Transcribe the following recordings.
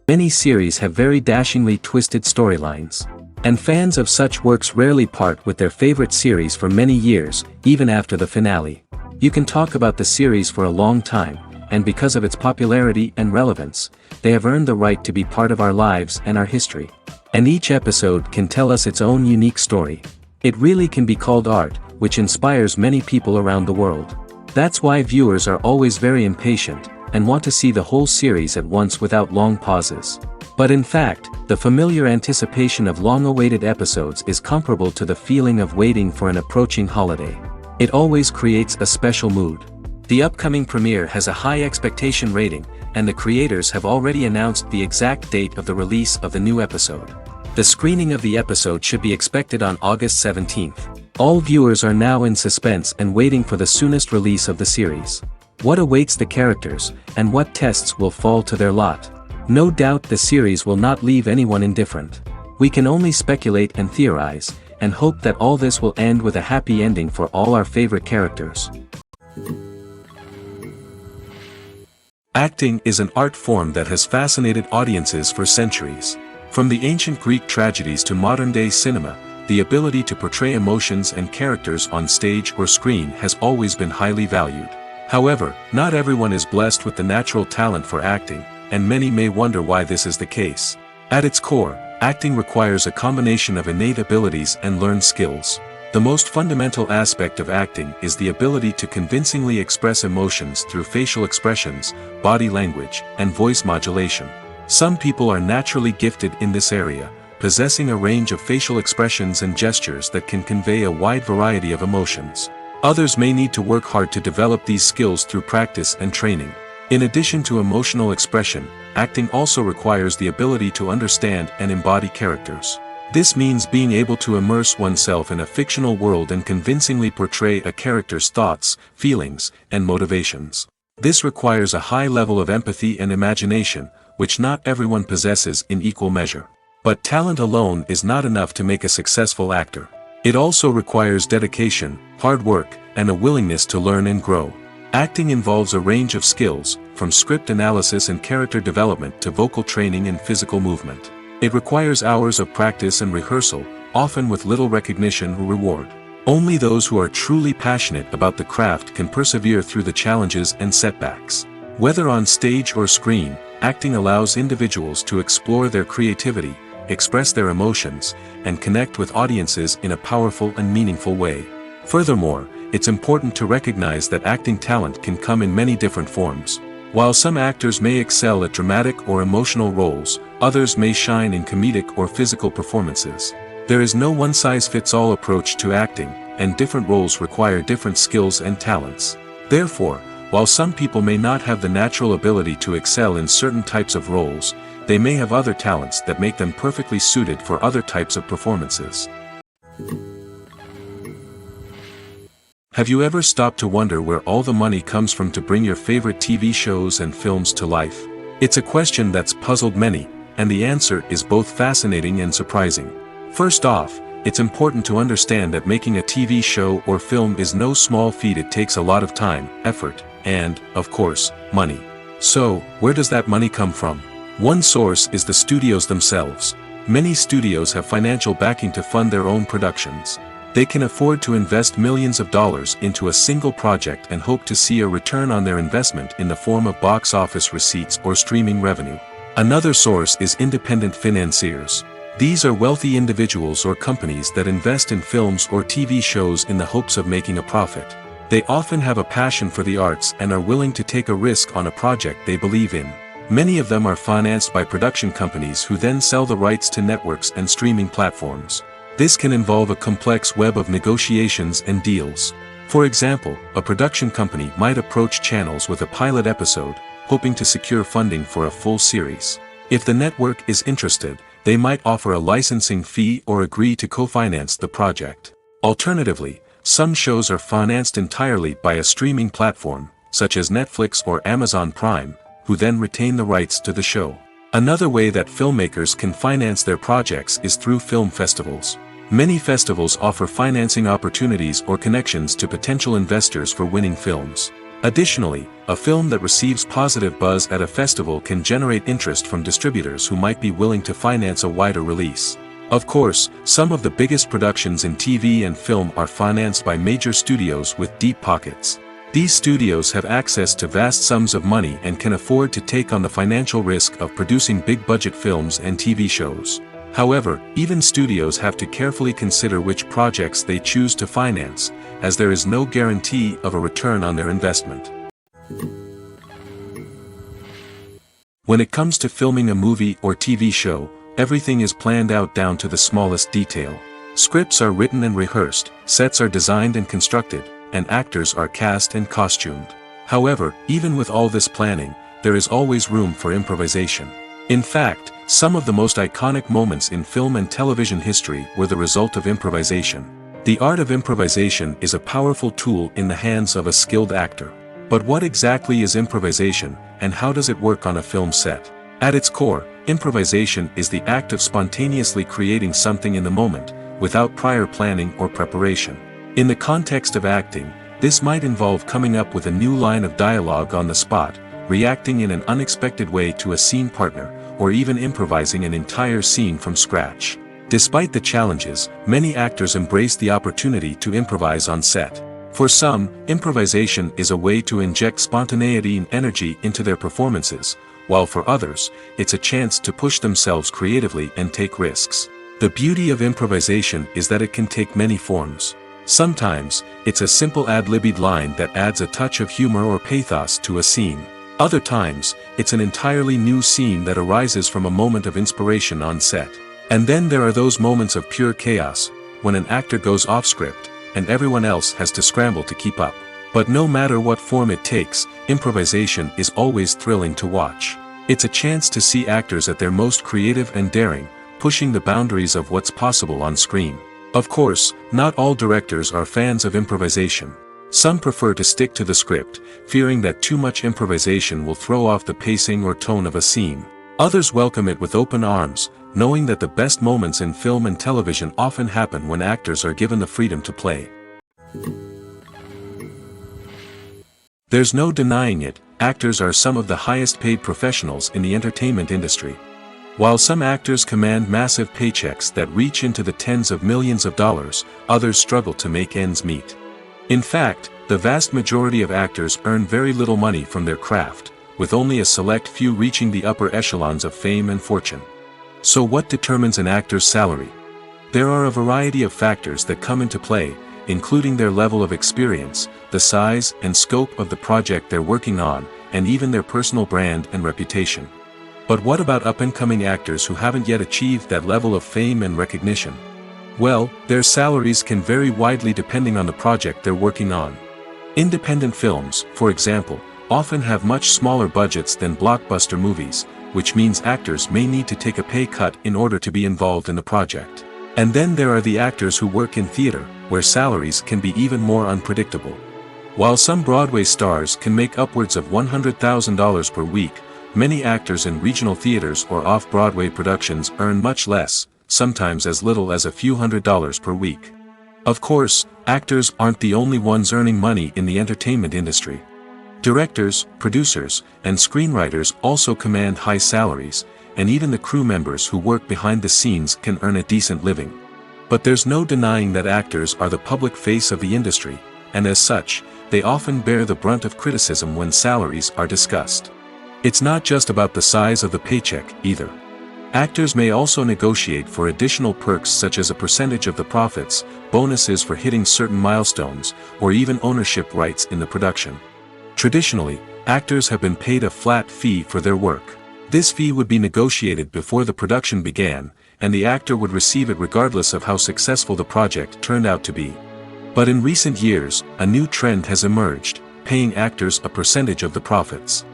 Many series have very dashingly twisted storylines. And fans of such works rarely part with their favorite series for many years, even after the finale. You can talk about the series for a long time, and because of its popularity and relevance, they have earned the right to be part of our lives and our history. And each episode can tell us its own unique story. It really can be called art, which inspires many people around the world. That's why viewers are always very impatient, and want to see the whole series at once without long pauses. But in fact, the familiar anticipation of long-awaited episodes is comparable to the feeling of waiting for an approaching holiday. It always creates a special mood. The upcoming premiere has a high expectation rating, and the creators have already announced the exact date of the release of the new episode. The screening of the episode should be expected on August 17th. All viewers are now in suspense and waiting for the soonest release of the series. What awaits the characters, and what tests will fall to their lot? No doubt the series will not leave anyone indifferent. We can only speculate and theorize, and hope that all this will end with a happy ending for all our favorite characters. Acting is an art form that has fascinated audiences for centuries. From the ancient Greek tragedies to modern-day cinema, the ability to portray emotions and characters on stage or screen has always been highly valued. However, not everyone is blessed with the natural talent for acting, and many may wonder why this is the case. At its core, acting requires a combination of innate abilities and learned skills. The most fundamental aspect of acting is the ability to convincingly express emotions through facial expressions, body language, and voice modulation. Some people are naturally gifted in this area, possessing a range of facial expressions and gestures that can convey a wide variety of emotions. Others may need to work hard to develop these skills through practice and training. In addition to emotional expression, acting also requires the ability to understand and embody characters. This means being able to immerse oneself in a fictional world and convincingly portray a character's thoughts, feelings, and motivations. This requires a high level of empathy and imagination, which not everyone possesses in equal measure. But talent alone is not enough to make a successful actor. It also requires dedication, hard work, and a willingness to learn and grow. Acting involves a range of skills, from script analysis and character development to vocal training and physical movement. It requires hours of practice and rehearsal, often with little recognition or reward. Only those who are truly passionate about the craft can persevere through the challenges and setbacks. Whether on stage or screen, acting allows individuals to explore their creativity, express their emotions, and connect with audiences in a powerful and meaningful way. Furthermore, it's important to recognize that acting talent can come in many different forms. While some actors may excel at dramatic or emotional roles, others may shine in comedic or physical performances. There is no one-size-fits-all approach to acting, and different roles require different skills and talents. Therefore, while some people may not have the natural ability to excel in certain types of roles, they may have other talents that make them perfectly suited for other types of performances. Have you ever stopped to wonder where all the money comes from to bring your favorite TV shows and films to life? It's a question that's puzzled many, and the answer is both fascinating and surprising. First off, it's important to understand that making a TV show or film is no small feat. It takes a lot of time, effort, and, of course, money. So, where does that money come from? One source is the studios themselves. Many studios have financial backing to fund their own productions. They can afford to invest millions of dollars into a single project and hope to see a return on their investment in the form of box office receipts or streaming revenue. Another source is independent financiers. These are wealthy individuals or companies that invest in films or TV shows in the hopes of making a profit. They often have a passion for the arts and are willing to take a risk on a project they believe in. Many of them are financed by production companies who then sell the rights to networks and streaming platforms. This can involve a complex web of negotiations and deals. For example, a production company might approach channels with a pilot episode, hoping to secure funding for a full series. If the network is interested, they might offer a licensing fee or agree to co-finance the project. Alternatively, some shows are financed entirely by a streaming platform, such as Netflix or Amazon Prime, who then retain the rights to the show. Another way that filmmakers can finance their projects is through film festivals. Many festivals offer financing opportunities or connections to potential investors for winning films. Additionally, a film that receives positive buzz at a festival can generate interest from distributors who might be willing to finance a wider release. Of course, some of the biggest productions in TV and film are financed by major studios with deep pockets. These studios have access to vast sums of money and can afford to take on the financial risk of producing big-budget films and TV shows. However, even studios have to carefully consider which projects they choose to finance, as there is no guarantee of a return on their investment. When it comes to filming a movie or TV show, everything is planned out down to the smallest detail. Scripts are written and rehearsed, sets are designed and constructed, and actors are cast and costumed. However, even with all this planning, there is always room for improvisation. In fact, some of the most iconic moments in film and television history were the result of improvisation. The art of improvisation is a powerful tool in the hands of a skilled actor. But what exactly is improvisation, and how does it work on a film set? At its core, improvisation is the act of spontaneously creating something in the moment, without prior planning or preparation. In the context of acting, this might involve coming up with a new line of dialogue on the spot, reacting in an unexpected way to a scene partner, or even improvising an entire scene from scratch. Despite the challenges, many actors embrace the opportunity to improvise on set. For some, improvisation is a way to inject spontaneity and energy into their performances, while for others, it's a chance to push themselves creatively and take risks. The beauty of improvisation is that it can take many forms. Sometimes, it's a simple ad-libbed line that adds a touch of humor or pathos to a scene. Other times, it's an entirely new scene that arises from a moment of inspiration on set. And then there are those moments of pure chaos, when an actor goes off script, and everyone else has to scramble to keep up. But no matter what form it takes, improvisation is always thrilling to watch. It's a chance to see actors at their most creative and daring, pushing the boundaries of what's possible on screen. Of course, not all directors are fans of improvisation. Some prefer to stick to the script, fearing that too much improvisation will throw off the pacing or tone of a scene. Others welcome it with open arms, knowing that the best moments in film and television often happen when actors are given the freedom to play. There's no denying it, actors are some of the highest paid professionals in the entertainment industry. While some actors command massive paychecks that reach into the tens of millions of dollars, others struggle to make ends meet. In fact, the vast majority of actors earn very little money from their craft, with only a select few reaching the upper echelons of fame and fortune. So what determines an actor's salary? There are a variety of factors that come into play, including their level of experience, the size and scope of the project they're working on, and even their personal brand and reputation. But what about up-and-coming actors who haven't yet achieved that level of fame and recognition? Well, their salaries can vary widely depending on the project they're working on. Independent films, for example, often have much smaller budgets than blockbuster movies, which means actors may need to take a pay cut in order to be involved in the project. And then there are the actors who work in theater, where salaries can be even more unpredictable. While some Broadway stars can make upwards of $100,000 per week, many actors in regional theaters or off-Broadway productions earn much less, sometimes as little as a few $100s per week. Of course, actors aren't the only ones earning money in the entertainment industry. Directors, producers, and screenwriters also command high salaries, and even the crew members who work behind the scenes can earn a decent living. But there's no denying that actors are the public face of the industry, and as such, they often bear the brunt of criticism when salaries are discussed. It's not just about the size of the paycheck, either. Actors may also negotiate for additional perks such as a percentage of the profits, bonuses for hitting certain milestones, or even ownership rights in the production. Traditionally, actors have been paid a flat fee for their work. This fee would be negotiated before the production began, and the actor would receive it regardless of how successful the project turned out to be. But in recent years, a new trend has emerged, paying actors a percentage of the profits.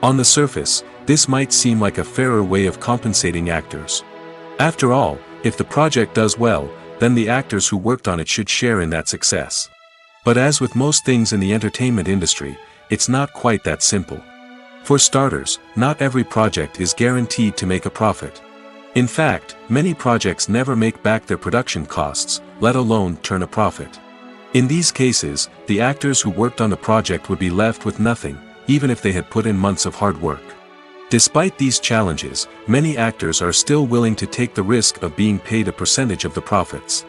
On the surface, this might seem like a fairer way of compensating actors. After all, if the project does well, then the actors who worked on it should share in that success. But as with most things in the entertainment industry, it's not quite that simple. For starters, not every project is guaranteed to make a profit. In fact, many projects never make back their production costs, let alone turn a profit. In these cases, the actors who worked on the project would be left with nothing, even if they had put in months of hard work. Despite these challenges, many actors are still willing to take the risk of being paid a percentage of the profits.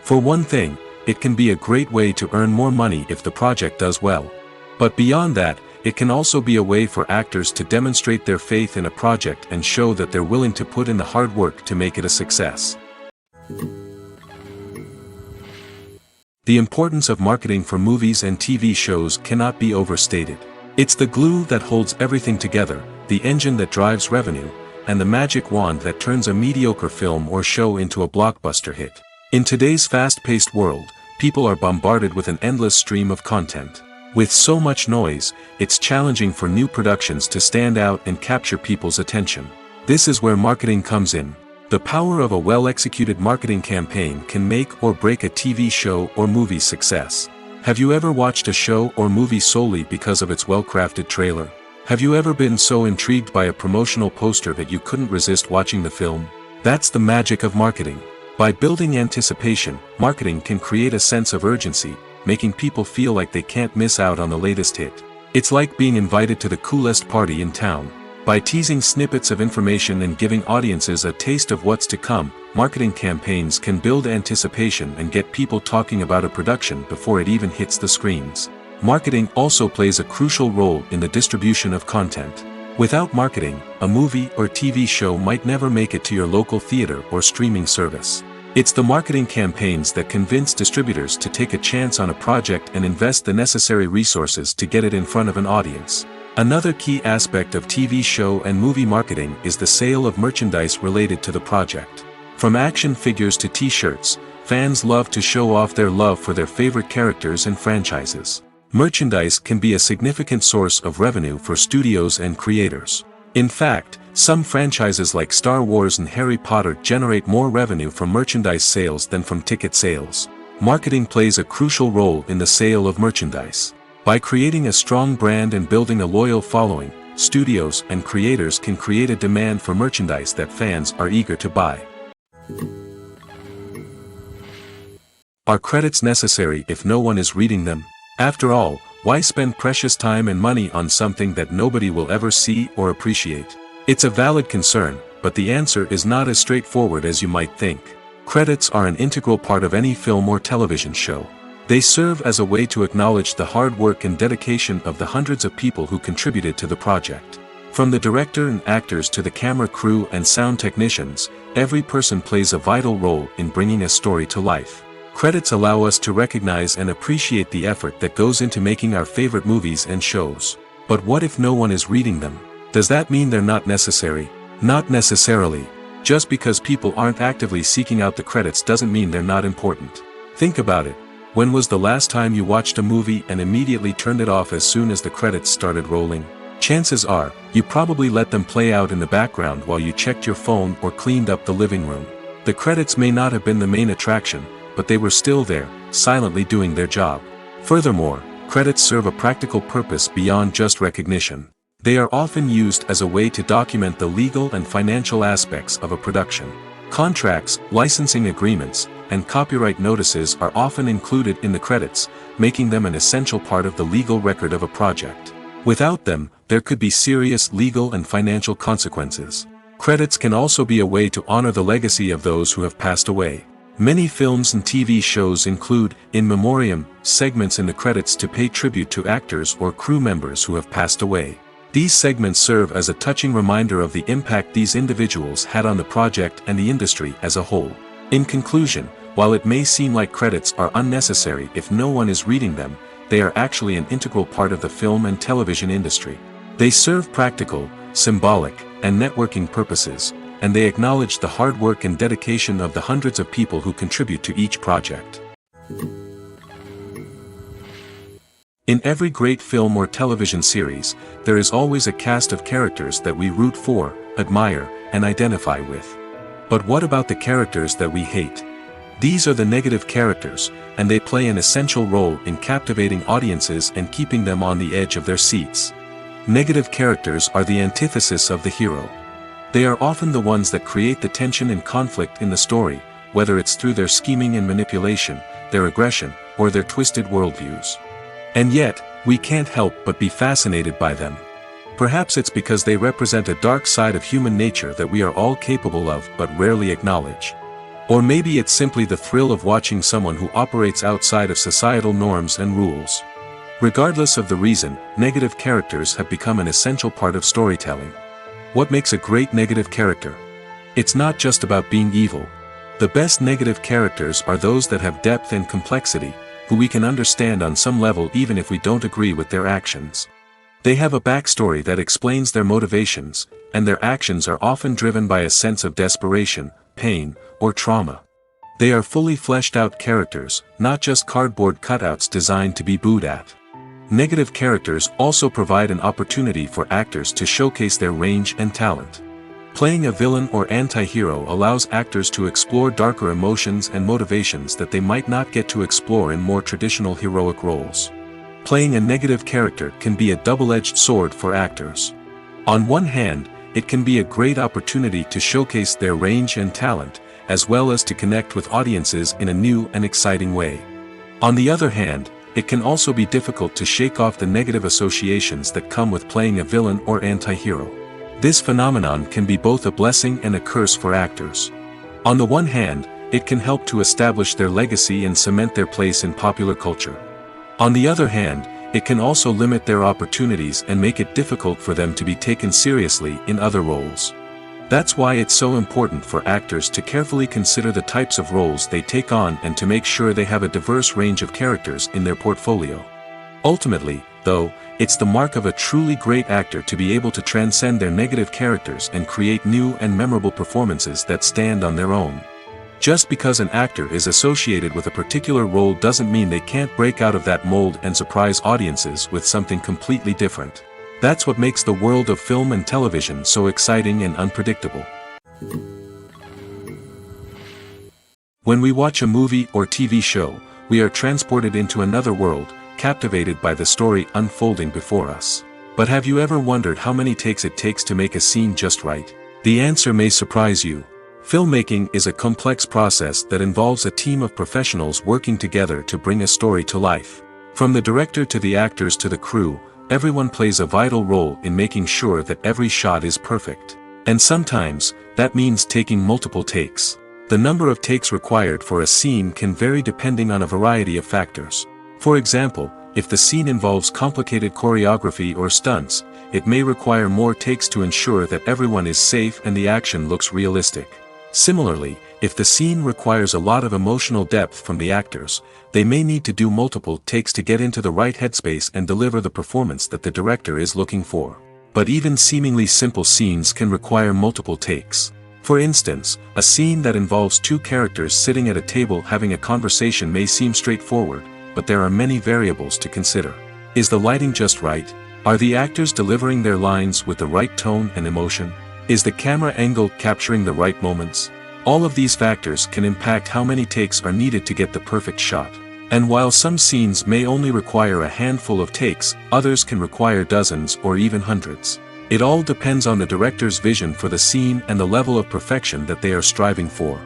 For one thing, it can be a great way to earn more money if the project does well. But beyond that, it can also be a way for actors to demonstrate their faith in a project and show that they're willing to put in the hard work to make it a success. The importance of marketing for movies and TV shows cannot be overstated. It's the glue that holds everything together, the engine that drives revenue, and the magic wand that turns a mediocre film or show into a blockbuster hit. In today's fast-paced world, people are bombarded with an endless stream of content. With so much noise, it's challenging for new productions to stand out and capture people's attention. This is where marketing comes in. The power of a well-executed marketing campaign can make or break a TV show or movie's success. Have you ever watched a show or movie solely because of its well-crafted trailer? Have you ever been so intrigued by a promotional poster that you couldn't resist watching the film? That's the magic of marketing. By building anticipation, marketing can create a sense of urgency, making people feel like they can't miss out on the latest hit. It's like being invited to the coolest party in town. By teasing snippets of information and giving audiences a taste of what's to come, marketing campaigns can build anticipation and get people talking about a production before it even hits the screens. Marketing also plays a crucial role in the distribution of content. Without marketing, a movie or TV show might never make it to your local theater or streaming service. It's the marketing campaigns that convince distributors to take a chance on a project and invest the necessary resources to get it in front of an audience. Another key aspect of TV show and movie marketing is the sale of merchandise related to the project. From action figures to t-shirts, fans love to show off their love for their favorite characters and franchises. Merchandise can be a significant source of revenue for studios and creators. In fact, some franchises like Star Wars and Harry Potter generate more revenue from merchandise sales than from ticket sales. Marketing plays a crucial role in the sale of merchandise. By creating a strong brand and building a loyal following, studios and creators can create a demand for merchandise that fans are eager to buy. Are credits necessary if no one is reading them? After all, why spend precious time and money on something that nobody will ever see or appreciate? It's a valid concern, but the answer is not as straightforward as you might think. Credits are an integral part of any film or television show. They serve as a way to acknowledge the hard work and dedication of the hundreds of people who contributed to the project. From the director and actors to the camera crew and sound technicians, every person plays a vital role in bringing a story to life. Credits allow us to recognize and appreciate the effort that goes into making our favorite movies and shows. But what if no one is reading them? Does that mean they're not necessary? Not necessarily. Just because people aren't actively seeking out the credits doesn't mean they're not important. Think about it. When was the last time you watched a movie and immediately turned it off as soon as the credits started rolling? Chances are, you probably let them play out in the background while you checked your phone or cleaned up the living room. The credits may not have been the main attraction, but they were still there, silently doing their job. Furthermore, credits serve a practical purpose beyond just recognition. They are often used as a way to document the legal and financial aspects of a production. Contracts, licensing agreements, and copyright notices are often included in the credits, making them an essential part of the legal record of a project. Without them, there could be serious legal and financial consequences. Credits can also be a way to honor the legacy of those who have passed away. Many films and TV shows include, in memoriam, segments in the credits to pay tribute to actors or crew members who have passed away. These segments serve as a touching reminder of the impact these individuals had on the project and the industry as a whole. In conclusion, while it may seem like credits are unnecessary if no one is reading them, they are actually an integral part of the film and television industry. They serve practical, symbolic, and networking purposes, and they acknowledge the hard work and dedication of the hundreds of people who contribute to each project. In every great film or television series, there is always a cast of characters that we root for, admire, and identify with. But what about the characters that we hate? These are the negative characters, and they play an essential role in captivating audiences and keeping them on the edge of their seats. Negative characters are the antithesis of the hero. They are often the ones that create the tension and conflict in the story, whether it's through their scheming and manipulation, their aggression, or their twisted worldviews. And yet, we can't help but be fascinated by them. Perhaps it's because they represent a dark side of human nature that we are all capable of but rarely acknowledge. Or maybe it's simply the thrill of watching someone who operates outside of societal norms and rules. Regardless of the reason, negative characters have become an essential part of storytelling. What makes a great negative character? It's not just about being evil. The best negative characters are those that have depth and complexity, who we can understand on some level even if we don't agree with their actions. They have a backstory that explains their motivations, and their actions are often driven by a sense of desperation, pain, or trauma. They are fully fleshed out characters, not just cardboard cutouts designed to be booed at. Negative characters also provide an opportunity for actors to showcase their range and talent. Playing a villain or anti-hero allows actors to explore darker emotions and motivations that they might not get to explore in more traditional heroic roles. Playing a negative character can be a double-edged sword for actors. On one hand, it can be a great opportunity to showcase their range and talent, as well as to connect with audiences in a new and exciting way. On the other hand, it can also be difficult to shake off the negative associations that come with playing a villain or anti-hero. This phenomenon can be both a blessing and a curse for actors. On the one hand, it can help to establish their legacy and cement their place in popular culture. On the other hand, it can also limit their opportunities and make it difficult for them to be taken seriously in other roles. That's why it's so important for actors to carefully consider the types of roles they take on and to make sure they have a diverse range of characters in their portfolio. Ultimately, though, it's the mark of a truly great actor to be able to transcend their negative characters and create new and memorable performances that stand on their own. Just because an actor is associated with a particular role doesn't mean they can't break out of that mold and surprise audiences with something completely different. That's what makes the world of film and television so exciting and unpredictable. When we watch a movie or TV show, we are transported into another world, captivated by the story unfolding before us. But have you ever wondered how many takes it takes to make a scene just right? The answer may surprise you. Filmmaking is a complex process that involves a team of professionals working together to bring a story to life. From the director to the actors to the crew, everyone plays a vital role in making sure that every shot is perfect. And sometimes, that means taking multiple takes. The number of takes required for a scene can vary depending on a variety of factors. For example, if the scene involves complicated choreography or stunts, it may require more takes to ensure that everyone is safe and the action looks realistic. Similarly, if the scene requires a lot of emotional depth from the actors, they may need to do multiple takes to get into the right headspace and deliver the performance that the director is looking for. But even seemingly simple scenes can require multiple takes. For instance, a scene that involves two characters sitting at a table having a conversation may seem straightforward, but there are many variables to consider. Is the lighting just right? Are the actors delivering their lines with the right tone and emotion? Is the camera angle capturing the right moments? All of these factors can impact how many takes are needed to get the perfect shot. And while some scenes may only require a handful of takes, others can require dozens or even hundreds. It all depends on the director's vision for the scene and the level of perfection that they are striving for.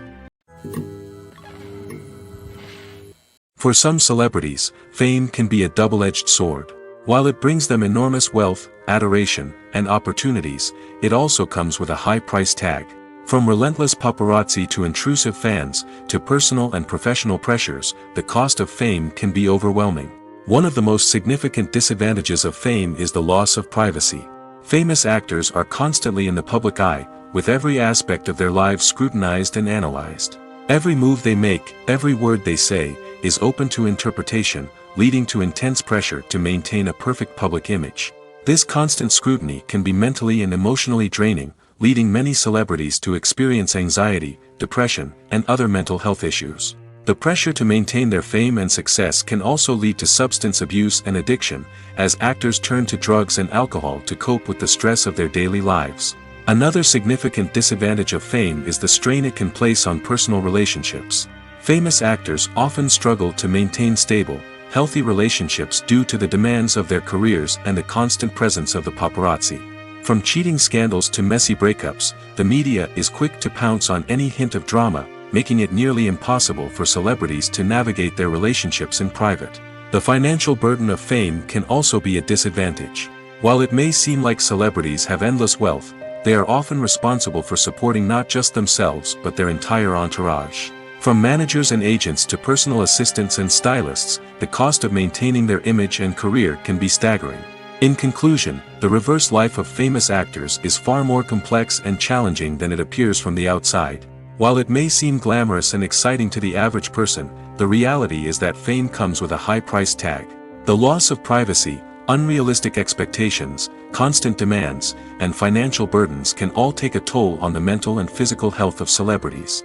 For some celebrities, fame can be a double-edged sword. While it brings them enormous wealth, adoration, and opportunities, it also comes with a high price tag. From relentless paparazzi to intrusive fans, to personal and professional pressures, the cost of fame can be overwhelming. One of the most significant disadvantages of fame is the loss of privacy. Famous actors are constantly in the public eye, with every aspect of their lives scrutinized and analyzed. Every move they make, every word they say, is open to interpretation, leading to intense pressure to maintain a perfect public image. This constant scrutiny can be mentally and emotionally draining, leading many celebrities to experience anxiety, depression, and other mental health issues. The pressure to maintain their fame and success can also lead to substance abuse and addiction, as actors turn to drugs and alcohol to cope with the stress of their daily lives. Another significant disadvantage of fame is the strain it can place on personal relationships. Famous actors often struggle to maintain stable, healthy relationships due to the demands of their careers and the constant presence of the paparazzi. From cheating scandals to messy breakups, the media is quick to pounce on any hint of drama, making it nearly impossible for celebrities to navigate their relationships in private. The financial burden of fame can also be a disadvantage. While it may seem like celebrities have endless wealth, they are often responsible for supporting not just themselves but their entire entourage. From managers and agents to personal assistants and stylists, the cost of maintaining their image and career can be staggering. In conclusion, the reverse life of famous actors is far more complex and challenging than it appears from the outside. While it may seem glamorous and exciting to the average person, the reality is that fame comes with a high price tag. The loss of privacy, unrealistic expectations, constant demands, and financial burdens can all take a toll on the mental and physical health of celebrities.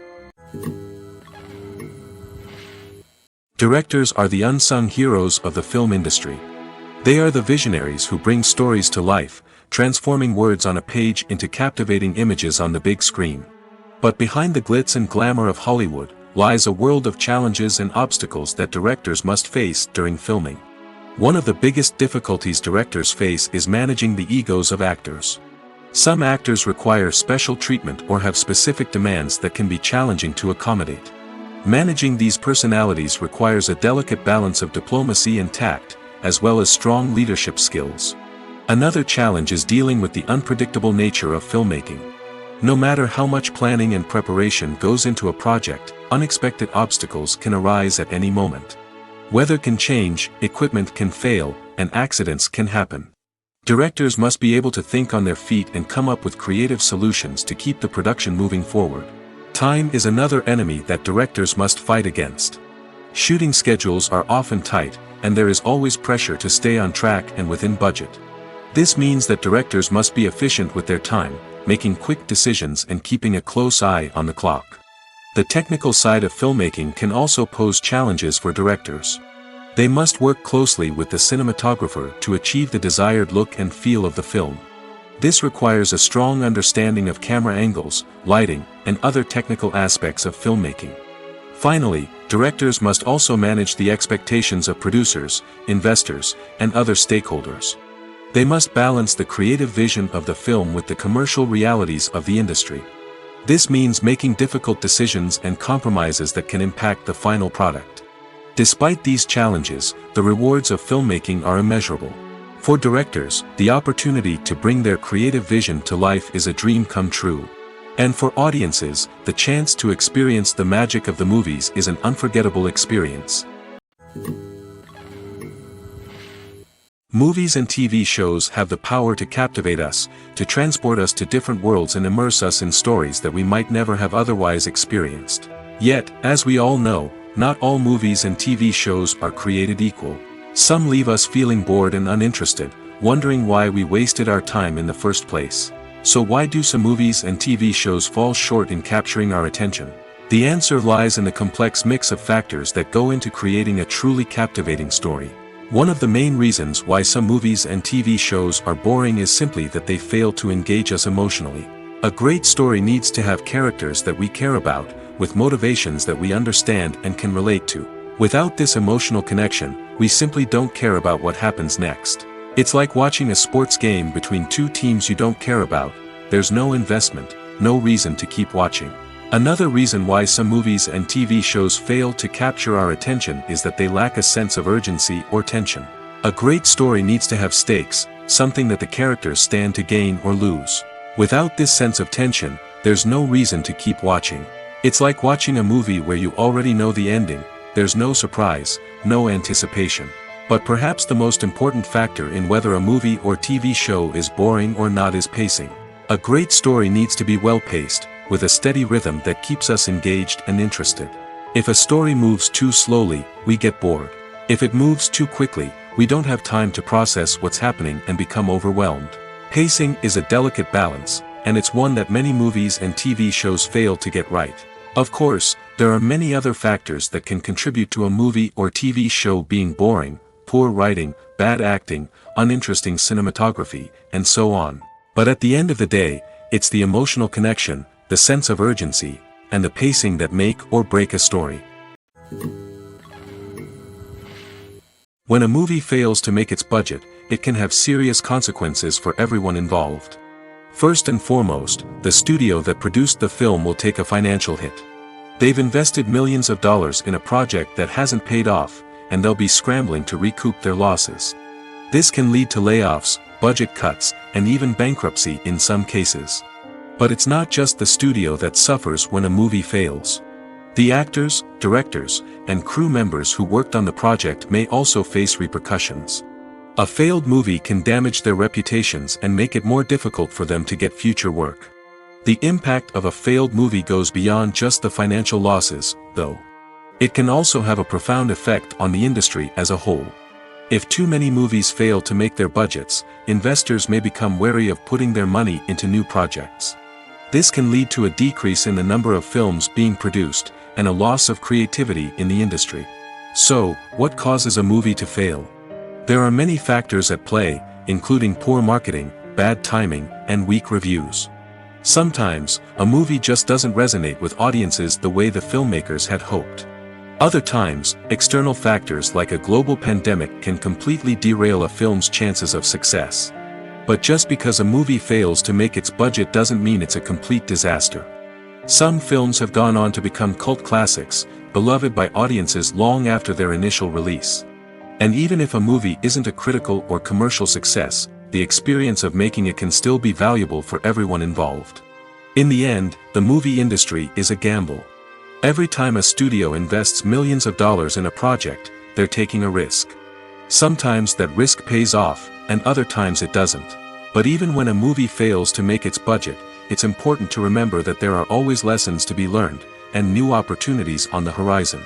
Directors are the unsung heroes of the film industry. They are the visionaries who bring stories to life, transforming words on a page into captivating images on the big screen. But behind the glitz and glamour of Hollywood lies a world of challenges and obstacles that directors must face during filming. One of the biggest difficulties directors face is managing the egos of actors. Some actors require special treatment or have specific demands that can be challenging to accommodate. Managing these personalities requires a delicate balance of diplomacy and tact, as well as strong leadership skills. Another challenge is dealing with the unpredictable nature of filmmaking. No matter how much planning and preparation goes into a project, unexpected obstacles can arise at any moment. Weather can change, equipment can fail, and accidents can happen. Directors must be able to think on their feet and come up with creative solutions to keep the production moving forward. Time is another enemy that directors must fight against. Shooting schedules are often tight, and there is always pressure to stay on track and within budget. This means that directors must be efficient with their time, making quick decisions and keeping a close eye on the clock. The technical side of filmmaking can also pose challenges for directors. They must work closely with the cinematographer to achieve the desired look and feel of the film. This requires a strong understanding of camera angles, lighting, and other technical aspects of filmmaking. Finally, directors must also manage the expectations of producers, investors, and other stakeholders. They must balance the creative vision of the film with the commercial realities of the industry. This means making difficult decisions and compromises that can impact the final product. Despite these challenges, the rewards of filmmaking are immeasurable. For directors, the opportunity to bring their creative vision to life is a dream come true. And for audiences, the chance to experience the magic of the movies is an unforgettable experience. Movies and TV shows have the power to captivate us, to transport us to different worlds and immerse us in stories that we might never have otherwise experienced. Yet, as we all know, not all movies and TV shows are created equal. Some leave us feeling bored and uninterested, wondering why we wasted our time in the first place. So why do some movies and TV shows fall short in capturing our attention? The answer lies in the complex mix of factors that go into creating a truly captivating story. One of the main reasons why some movies and TV shows are boring is simply that they fail to engage us emotionally. A great story needs to have characters that we care about, with motivations that we understand and can relate to. Without this emotional connection, we simply don't care about what happens next. It's like watching a sports game between two teams you don't care about. There's no investment, no reason to keep watching. Another reason why some movies and TV shows fail to capture our attention is that they lack a sense of urgency or tension. A great story needs to have stakes, something that the characters stand to gain or lose. Without this sense of tension, there's no reason to keep watching. It's like watching a movie where you already know the ending. There's no surprise, no anticipation. But perhaps the most important factor in whether a movie or TV show is boring or not is pacing. A great story needs to be well-paced, with a steady rhythm that keeps us engaged and interested. If a story moves too slowly, we get bored. If it moves too quickly, we don't have time to process what's happening and become overwhelmed. Pacing is a delicate balance, and it's one that many movies and TV shows fail to get right. Of course, there are many other factors that can contribute to a movie or TV show being boring: poor writing, bad acting, uninteresting cinematography, and so on. But at the end of the day, it's the emotional connection, the sense of urgency, and the pacing that make or break a story. When a movie fails to make its budget, it can have serious consequences for everyone involved. First and foremost, the studio that produced the film will take a financial hit. They've invested millions of dollars in a project that hasn't paid off, and they'll be scrambling to recoup their losses. This can lead to layoffs, budget cuts, and even bankruptcy in some cases. But it's not just the studio that suffers when a movie fails. The actors, directors, and crew members who worked on the project may also face repercussions. A failed movie can damage their reputations and make it more difficult for them to get future work. The impact of a failed movie goes beyond just the financial losses, though. It can also have a profound effect on the industry as a whole. If too many movies fail to make their budgets, investors may become wary of putting their money into new projects. This can lead to a decrease in the number of films being produced, and a loss of creativity in the industry. So, what causes a movie to fail? There are many factors at play, including poor marketing, bad timing, and weak reviews. Sometimes, a movie just doesn't resonate with audiences the way the filmmakers had hoped. Other times, external factors like a global pandemic can completely derail a film's chances of success. But just because a movie fails to make its budget doesn't mean it's a complete disaster. Some films have gone on to become cult classics, beloved by audiences long after their initial release. And even if a movie isn't a critical or commercial success, the experience of making it can still be valuable for everyone involved. In the end, the movie industry is a gamble. Every time a studio invests millions of dollars in a project, they're taking a risk. Sometimes that risk pays off, and other times it doesn't. But even when a movie fails to make its budget, it's important to remember that there are always lessons to be learned, and new opportunities on the horizon.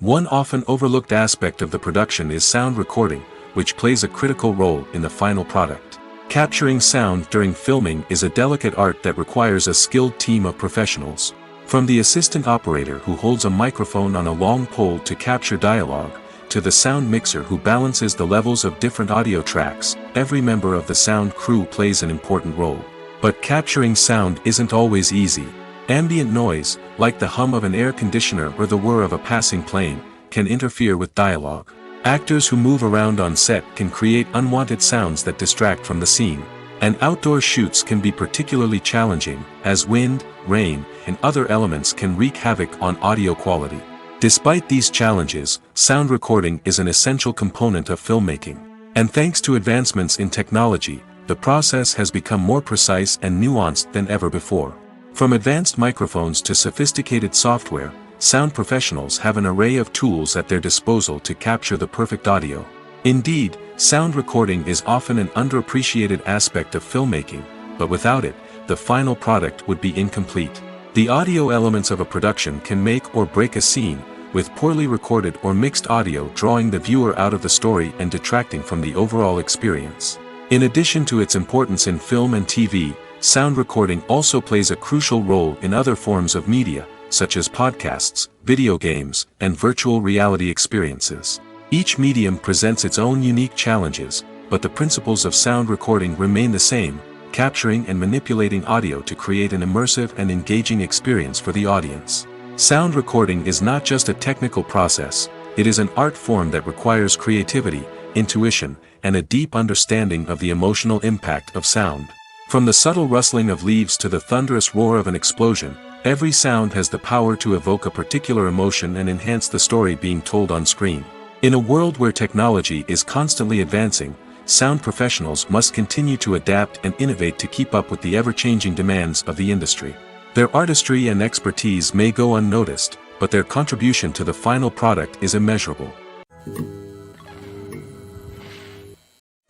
One often overlooked aspect of the production is sound recording, which plays a critical role in the final product. Capturing sound during filming is a delicate art that requires a skilled team of professionals. From the assistant operator who holds a microphone on a long pole to capture dialogue, to the sound mixer who balances the levels of different audio tracks, every member of the sound crew plays an important role. But capturing sound isn't always easy. Ambient noise, like the hum of an air conditioner or the whir of a passing plane, can interfere with dialogue. Actors who move around on set can create unwanted sounds that distract from the scene. And outdoor shoots can be particularly challenging, as wind, rain, and other elements can wreak havoc on audio quality. Despite these challenges, sound recording is an essential component of filmmaking. And thanks to advancements in technology, the process has become more precise and nuanced than ever before. From advanced microphones to sophisticated software, sound professionals have an array of tools at their disposal to capture the perfect audio. Indeed, sound recording is often an underappreciated aspect of filmmaking, but without it, the final product would be incomplete. The audio elements of a production can make or break a scene, with poorly recorded or mixed audio drawing the viewer out of the story and detracting from the overall experience. In addition to its importance in film and TV, sound recording also plays a crucial role in other forms of media, such as podcasts, video games, and virtual reality experiences. Each medium presents its own unique challenges, but the principles of sound recording remain the same, capturing and manipulating audio to create an immersive and engaging experience for the audience. Sound recording is not just a technical process, it is an art form that requires creativity, intuition, and a deep understanding of the emotional impact of sound. From the subtle rustling of leaves to the thunderous roar of an explosion, every sound has the power to evoke a particular emotion and enhance the story being told on screen. In a world where technology is constantly advancing, sound professionals must continue to adapt and innovate to keep up with the ever-changing demands of the industry. Their artistry and expertise may go unnoticed, but their contribution to the final product is immeasurable.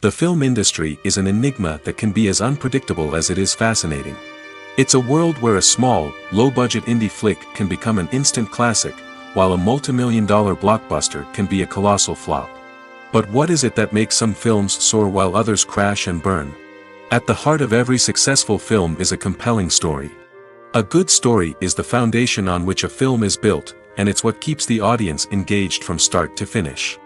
The film industry is an enigma that can be as unpredictable as it is fascinating. It's a world where a small, low-budget indie flick can become an instant classic, while a multi-million-dollar blockbuster can be a colossal flop. But what is it that makes some films soar while others crash and burn? At the heart of every successful film is a compelling story. A good story is the foundation on which a film is built, and it's what keeps the audience engaged from start to finish.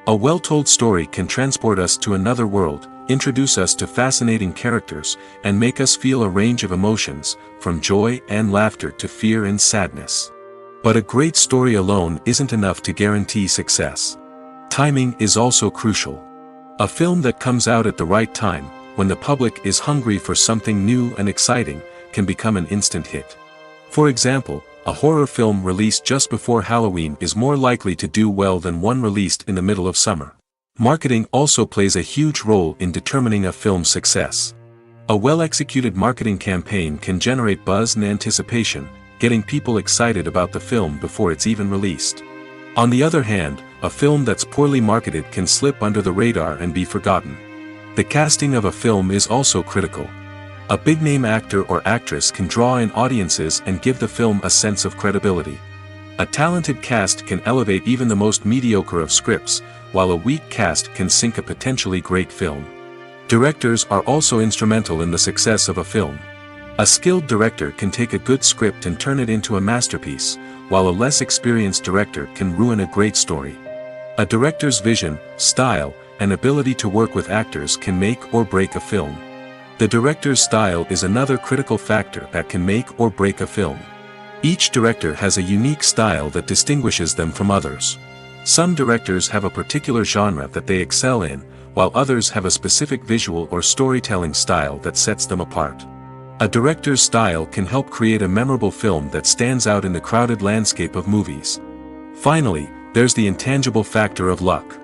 A well-told story can transport us to another world, introduce us to fascinating characters, and make us feel a range of emotions, from joy and laughter to fear and sadness. But a great story alone isn't enough to guarantee success. Timing is also crucial. A film that comes out at the right time, when the public is hungry for something new and exciting, can become an instant hit. For example, a horror film released just before Halloween is more likely to do well than one released in the middle of summer. Marketing also plays a huge role in determining a film's success. A well-executed marketing campaign can generate buzz and anticipation, getting people excited about the film before it's even released. On the other hand, a film that's poorly marketed can slip under the radar and be forgotten. The casting of a film is also critical. A big-name actor or actress can draw in audiences and give the film a sense of credibility. A talented cast can elevate even the most mediocre of scripts, while a weak cast can sink a potentially great film. Directors are also instrumental in the success of a film. A skilled director can take a good script and turn it into a masterpiece, while a less experienced director can ruin a great story. A director's vision, style, and ability to work with actors can make or break a film. The director's style is another critical factor that can make or break a film. Each director has a unique style that distinguishes them from others. Some directors have a particular genre that they excel in, while others have a specific visual or storytelling style that sets them apart. A director's style can help create a memorable film that stands out in the crowded landscape of movies. Finally, there's the intangible factor of luck.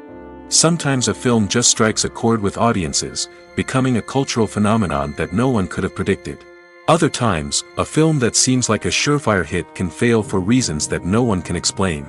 Sometimes a film just strikes a chord with audiences, becoming a cultural phenomenon that no one could have predicted. Other times, a film that seems like a surefire hit can fail for reasons that no one can explain.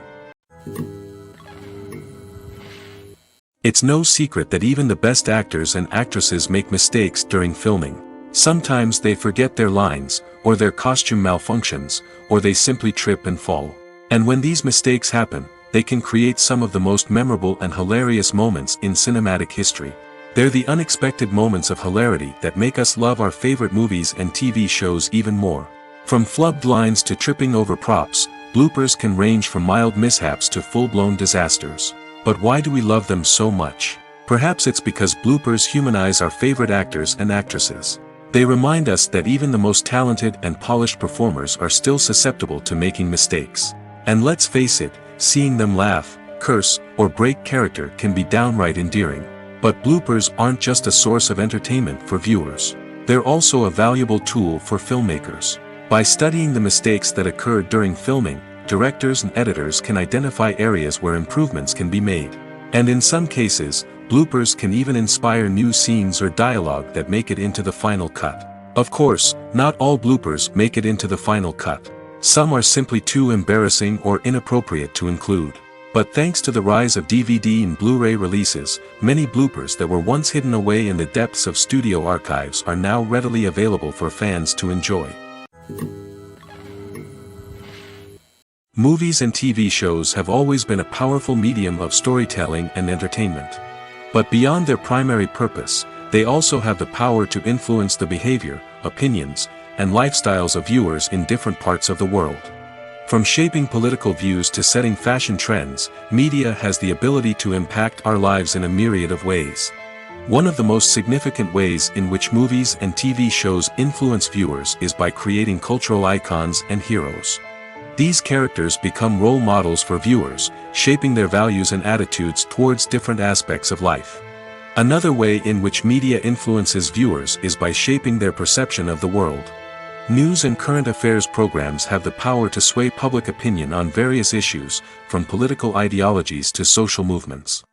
It's no secret that even the best actors and actresses make mistakes during filming. Sometimes they forget their lines, or their costume malfunctions, or they simply trip and fall. And when these mistakes happen, they can create some of the most memorable and hilarious moments in cinematic history. They're the unexpected moments of hilarity that make us love our favorite movies and TV shows even more. From flubbed lines to tripping over props, bloopers can range from mild mishaps to full-blown disasters. But why do we love them so much? Perhaps it's because bloopers humanize our favorite actors and actresses. They remind us that even the most talented and polished performers are still susceptible to making mistakes. And let's face it, seeing them laugh, curse, or break character can be downright endearing. But bloopers aren't just a source of entertainment for viewers. They're also a valuable tool for filmmakers. By studying the mistakes that occurred during filming, directors and editors can identify areas where improvements can be made. And in some cases, bloopers can even inspire new scenes or dialogue that make it into the final cut. Of course, not all bloopers make it into the final cut. Some are simply too embarrassing or inappropriate to include. But thanks to the rise of DVD and Blu-ray releases, many bloopers that were once hidden away in the depths of studio archives are now readily available for fans to enjoy. Movies and TV shows have always been a powerful medium of storytelling and entertainment. But beyond their primary purpose, they also have the power to influence the behavior, opinions, and lifestyles of viewers in different parts of the world. From shaping political views to setting fashion trends, media has the ability to impact our lives in a myriad of ways. One of the most significant ways in which movies and TV shows influence viewers is by creating cultural icons and heroes. These characters become role models for viewers, shaping their values and attitudes towards different aspects of life. Another way in which media influences viewers is by shaping their perception of the world. News and current affairs programs have the power to sway public opinion on various issues, from political ideologies to social movements.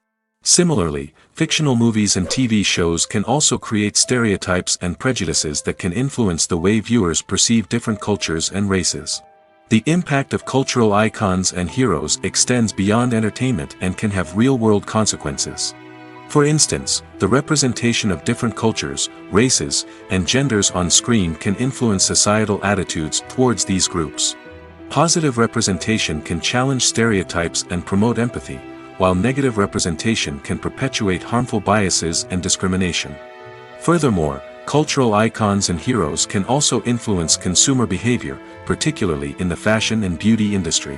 Similarly, fictional movies and TV shows can also create stereotypes and prejudices that can influence the way viewers perceive different cultures and races. The impact of cultural icons and heroes extends beyond entertainment and can have real-world consequences. For instance, the representation of different cultures, races, and genders on screen can influence societal attitudes towards these groups. Positive representation can challenge stereotypes and promote empathy, while negative representation can perpetuate harmful biases and discrimination. Furthermore, cultural icons and heroes can also influence consumer behavior, particularly in the fashion and beauty industry.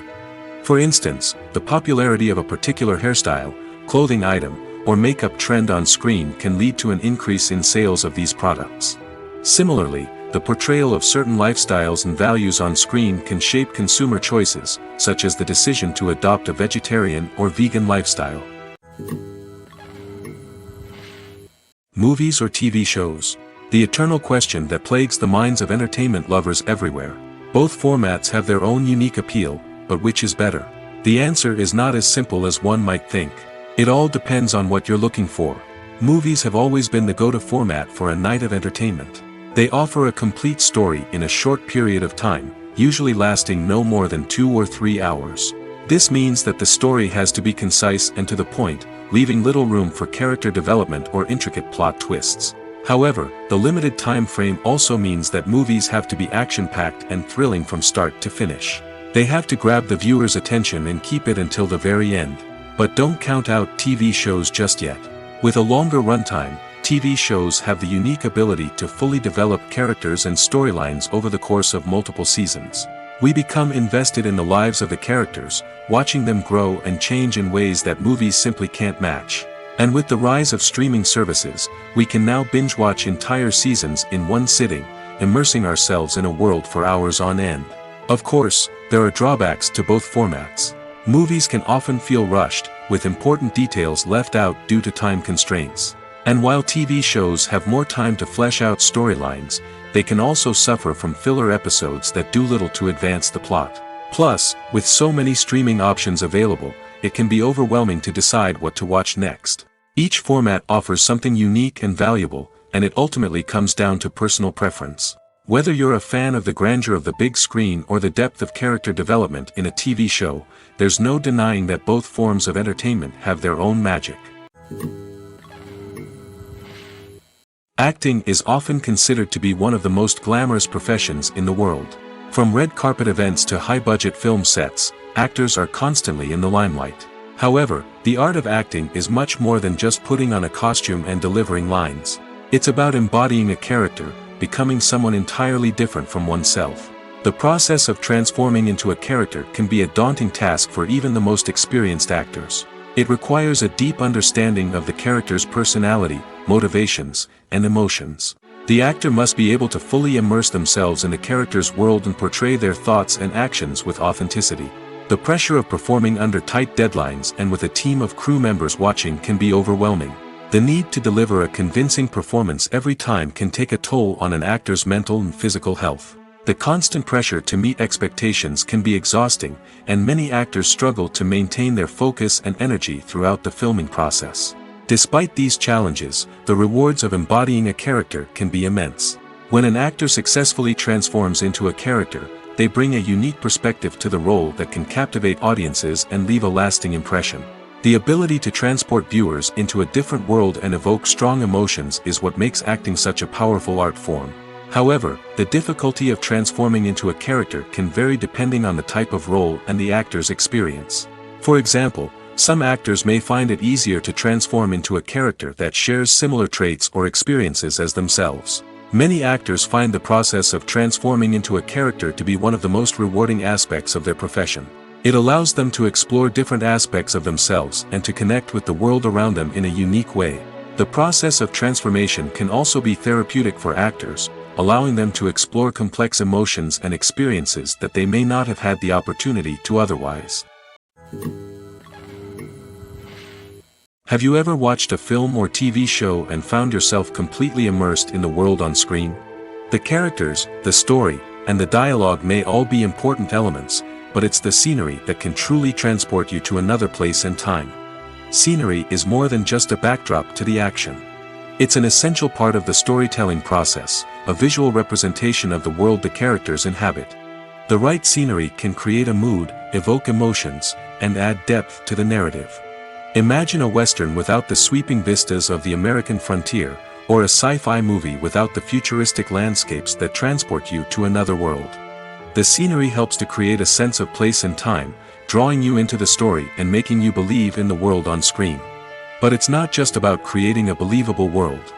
For instance, the popularity of a particular hairstyle, clothing item, or makeup trend on screen can lead to an increase in sales of these products. Similarly, the portrayal of certain lifestyles and values on screen can shape consumer choices, such as the decision to adopt a vegetarian or vegan lifestyle. Movies or TV shows. the eternal question that plagues the minds of entertainment lovers everywhere. Both formats have their own unique appeal, but which is better? The answer is not as simple as one might think. It all depends on what you're looking for. Movies have always been the go-to format for a night of entertainment. They offer a complete story in a short period of time, usually lasting no more than 2 or 3 hours. This means that the story has to be concise and to the point, leaving little room for character development or intricate plot twists. However, the limited time frame also means that movies have to be action-packed and thrilling from start to finish. They have to grab the viewer's attention and keep it until the very end. But don't count out TV shows just yet. With a longer runtime, TV shows have the unique ability to fully develop characters and storylines over the course of multiple seasons. We become invested in the lives of the characters, watching them grow and change in ways that movies simply can't match. And with the rise of streaming services, we can now binge-watch entire seasons in one sitting, immersing ourselves in a world for hours on end. Of course, there are drawbacks to both formats. Movies can often feel rushed, with important details left out due to time constraints. And while TV shows have more time to flesh out storylines, they can also suffer from filler episodes that do little to advance the plot. Plus, with so many streaming options available, it can be overwhelming to decide what to watch next. Each format offers something unique and valuable, and it ultimately comes down to personal preference. Whether you're a fan of the grandeur of the big screen or the depth of character development in a TV show, there's no denying that both forms of entertainment have their own magic. Acting is often considered to be one of the most glamorous professions in the world. From red carpet events to high-budget film sets, actors are constantly in the limelight. However, the art of acting is much more than just putting on a costume and delivering lines. It's about embodying a character, becoming someone entirely different from oneself. The process of transforming into a character can be a daunting task for even the most experienced actors. It requires a deep understanding of the character's personality, motivations, and emotions. The actor must be able to fully immerse themselves in the character's world and portray their thoughts and actions with authenticity. The pressure of performing under tight deadlines and with a team of crew members watching can be overwhelming. The need to deliver a convincing performance every time can take a toll on an actor's mental and physical health. The constant pressure to meet expectations can be exhausting, and many actors struggle to maintain their focus and energy throughout the filming process. Despite these challenges, the rewards of embodying a character can be immense. When an actor successfully transforms into a character, they bring a unique perspective to the role that can captivate audiences and leave a lasting impression. The ability to transport viewers into a different world and evoke strong emotions is what makes acting such a powerful art form. However, the difficulty of transforming into a character can vary depending on the type of role and the actor's experience. For example, some actors may find it easier to transform into a character that shares similar traits or experiences as themselves. Many actors find the process of transforming into a character to be one of the most rewarding aspects of their profession. It allows them to explore different aspects of themselves and to connect with the world around them in a unique way. The process of transformation can also be therapeutic for actors, allowing them to explore complex emotions and experiences that they may not have had the opportunity to otherwise. Have you ever watched a film or TV show and found yourself completely immersed in the world on screen? The characters, the story, and the dialogue may all be important elements, but it's the scenery that can truly transport you to another place and time. Scenery is more than just a backdrop to the action. It's an essential part of the storytelling process, a visual representation of the world the characters inhabit. The right scenery can create a mood, evoke emotions, and add depth to the narrative. Imagine a Western without the sweeping vistas of the American frontier, or a sci-fi movie without the futuristic landscapes that transport you to another world. The scenery helps to create a sense of place and time, drawing you into the story and making you believe in the world on screen. But it's not just about creating a believable world.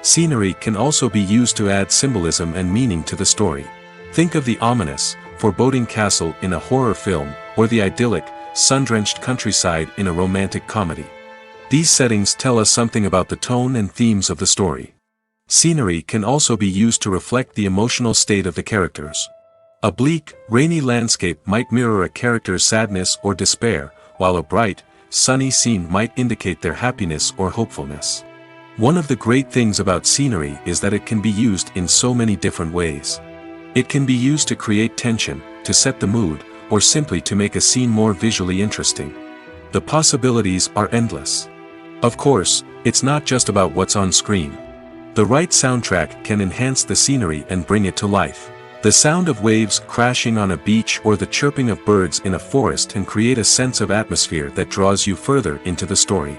Scenery can also be used to add symbolism and meaning to the story. Think of the ominous, foreboding castle in a horror film, or the idyllic, sun-drenched countryside in a romantic comedy. These settings tell us something about the tone and themes of the story. Scenery can also be used to reflect the emotional state of the characters. A bleak, rainy landscape might mirror a character's sadness or despair, while a bright, sunny scene might indicate their happiness or hopefulness. One of the great things about scenery is that it can be used in so many different ways. It can be used to create tension, to set the mood, or simply to make a scene more visually interesting. The possibilities are endless. Of course, it's not just about what's on screen. The right soundtrack can enhance the scenery and bring it to life. The sound of waves crashing on a beach or the chirping of birds in a forest can create a sense of atmosphere that draws you further into the story.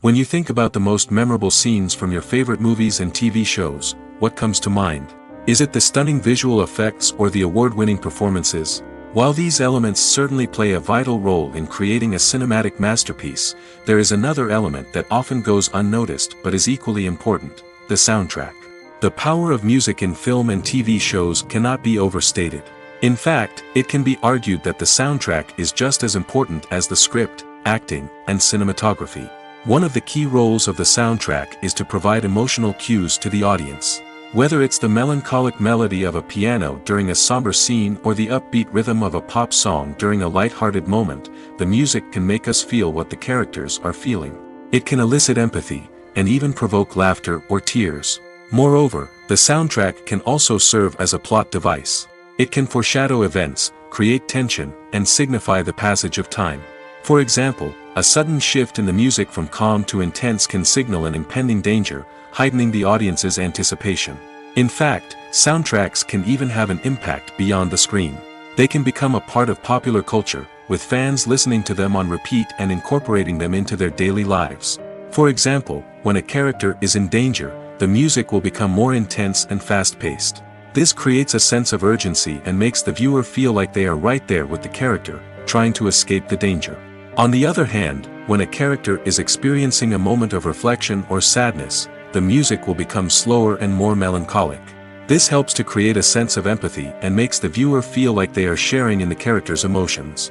When you think about the most memorable scenes from your favorite movies and TV shows, what comes to mind? Is it the stunning visual effects or the award-winning performances? While these elements certainly play a vital role in creating a cinematic masterpiece, there is another element that often goes unnoticed but is equally important: the soundtrack. The power of music in film and TV shows cannot be overstated. In fact, it can be argued that the soundtrack is just as important as the script, acting, and cinematography. One of the key roles of the soundtrack is to provide emotional cues to the audience. Whether it's the melancholic melody of a piano during a somber scene or the upbeat rhythm of a pop song during a light-hearted moment, the music can make us feel what the characters are feeling. It can elicit empathy, and even provoke laughter or tears. Moreover, the soundtrack can also serve as a plot device. It can foreshadow events, create tension, and signify the passage of time. For example, a sudden shift in the music from calm to intense can signal an impending danger, heightening the audience's anticipation. In fact, soundtracks can even have an impact beyond the screen. They can become a part of popular culture, with fans listening to them on repeat and incorporating them into their daily lives. For example, when a character is in danger, the music will become more intense and fast-paced. This creates a sense of urgency and makes the viewer feel like they are right there with the character, trying to escape the danger. On the other hand, when a character is experiencing a moment of reflection or sadness, the music will become slower and more melancholic. This helps to create a sense of empathy and makes the viewer feel like they are sharing in the character's emotions.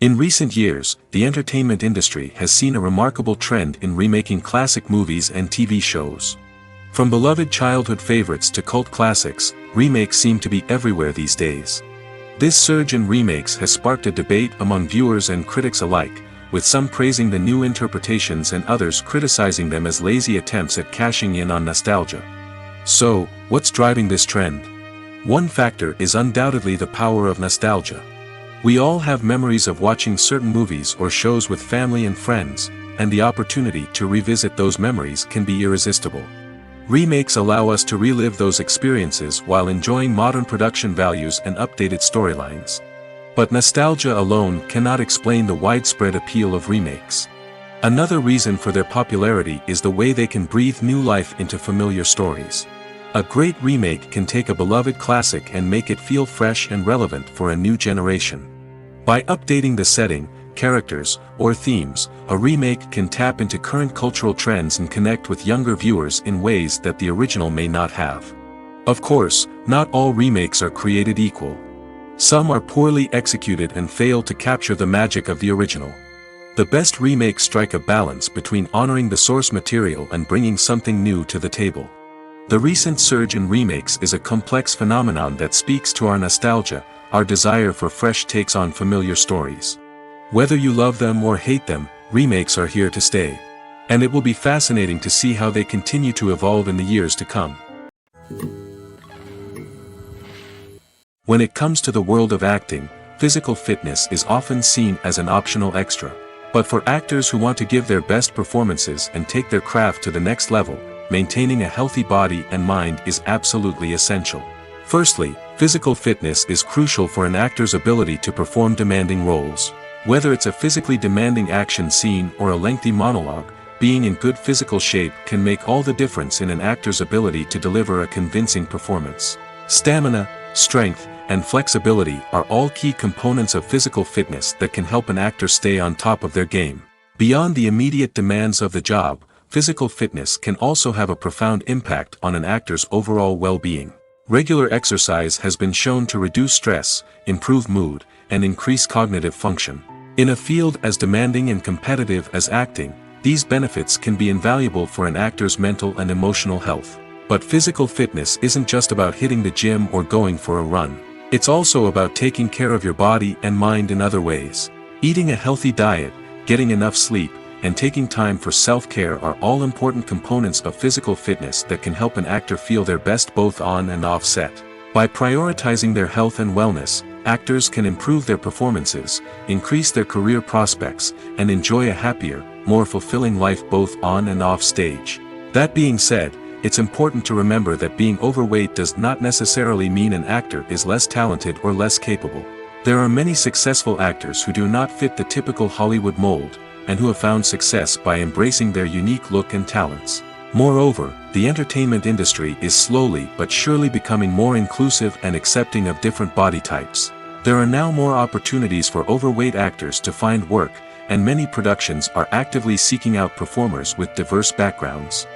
In recent years, the entertainment industry has seen a remarkable trend in remaking classic movies and TV shows. From beloved childhood favorites to cult classics, remakes seem to be everywhere these days. This surge in remakes has sparked a debate among viewers and critics alike, with some praising the new interpretations and others criticizing them as lazy attempts at cashing in on nostalgia. So, what's driving this trend? One factor is undoubtedly the power of nostalgia. We all have memories of watching certain movies or shows with family and friends, and the opportunity to revisit those memories can be irresistible. Remakes allow us to relive those experiences while enjoying modern production values and updated storylines. But nostalgia alone cannot explain the widespread appeal of remakes. Another reason for their popularity is the way they can breathe new life into familiar stories. A great remake can take a beloved classic and make it feel fresh and relevant for a new generation. By updating the setting, characters, or themes, a remake can tap into current cultural trends and connect with younger viewers in ways that the original may not have. Of course, not all remakes are created equal. Some are poorly executed and fail to capture the magic of the original. The best remakes strike a balance between honoring the source material and bringing something new to the table. The recent surge in remakes is a complex phenomenon that speaks to our nostalgia, our desire for fresh takes on familiar stories. Whether you love them or hate them, remakes are here to stay. And it will be fascinating to see how they continue to evolve in the years to come. When it comes to the world of acting, physical fitness is often seen as an optional extra. But for actors who want to give their best performances and take their craft to the next level, maintaining a healthy body and mind is absolutely essential. Firstly, physical fitness is crucial for an actor's ability to perform demanding roles. Whether it's a physically demanding action scene or a lengthy monologue, being in good physical shape can make all the difference in an actor's ability to deliver a convincing performance. Stamina, strength, and flexibility are all key components of physical fitness that can help an actor stay on top of their game. Beyond the immediate demands of the job, physical fitness can also have a profound impact on an actor's overall well-being. Regular exercise has been shown to reduce stress, improve mood, and increase cognitive function. In a field as demanding and competitive as acting, these benefits can be invaluable for an actor's mental and emotional health. But physical fitness isn't just about hitting the gym or going for a run. It's also about taking care of your body and mind in other ways. Eating a healthy diet, getting enough sleep, and taking time for self-care are all important components of physical fitness that can help an actor feel their best both on and off set. By prioritizing their health and wellness, actors can improve their performances, increase their career prospects, and enjoy a happier, more fulfilling life both on and off stage. That being said, it's important to remember that being overweight does not necessarily mean an actor is less talented or less capable. There are many successful actors who do not fit the typical Hollywood mold, and who have found success by embracing their unique look and talents. Moreover, the entertainment industry is slowly but surely becoming more inclusive and accepting of different body types. There are now more opportunities for overweight actors to find work, and many productions are actively seeking out performers with diverse backgrounds.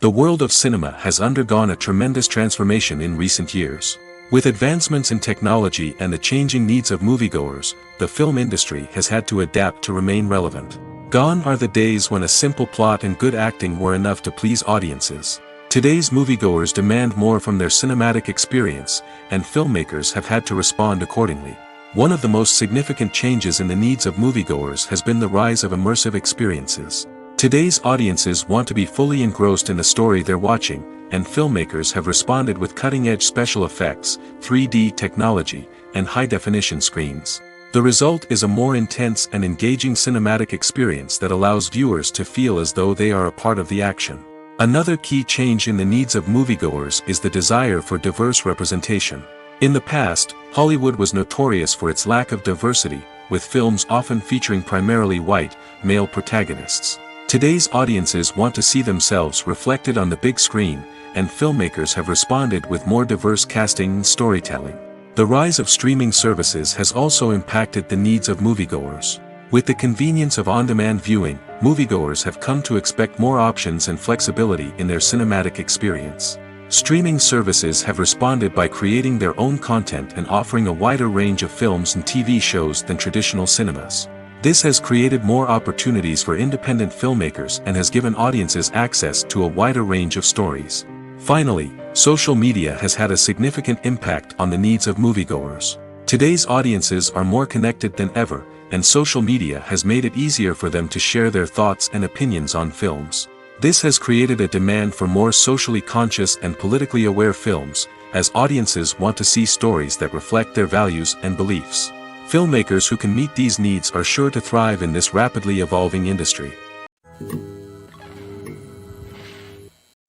The world of cinema has undergone a tremendous transformation in recent years. With advancements in technology and the changing needs of moviegoers, the film industry has had to adapt to remain relevant. Gone are the days when a simple plot and good acting were enough to please audiences. Today's moviegoers demand more from their cinematic experience, and filmmakers have had to respond accordingly. One of the most significant changes in the needs of moviegoers has been the rise of immersive experiences. Today's audiences want to be fully engrossed in the story they're watching, and filmmakers have responded with cutting-edge special effects, 3D technology, and high-definition screens. The result is a more intense and engaging cinematic experience that allows viewers to feel as though they are a part of the action. Another key change in the needs of moviegoers is the desire for diverse representation. In the past, Hollywood was notorious for its lack of diversity, with films often featuring primarily white, male protagonists. Today's audiences want to see themselves reflected on the big screen, and filmmakers have responded with more diverse casting and storytelling. The rise of streaming services has also impacted the needs of moviegoers. With the convenience of on-demand viewing, moviegoers have come to expect more options and flexibility in their cinematic experience. Streaming services have responded by creating their own content and offering a wider range of films and TV shows than traditional cinemas. This has created more opportunities for independent filmmakers and has given audiences access to a wider range of stories. Finally, social media has had a significant impact on the needs of moviegoers. Today's audiences are more connected than ever, and social media has made it easier for them to share their thoughts and opinions on films. This has created a demand for more socially conscious and politically aware films, as audiences want to see stories that reflect their values and beliefs. Filmmakers who can meet these needs are sure to thrive in this rapidly evolving industry.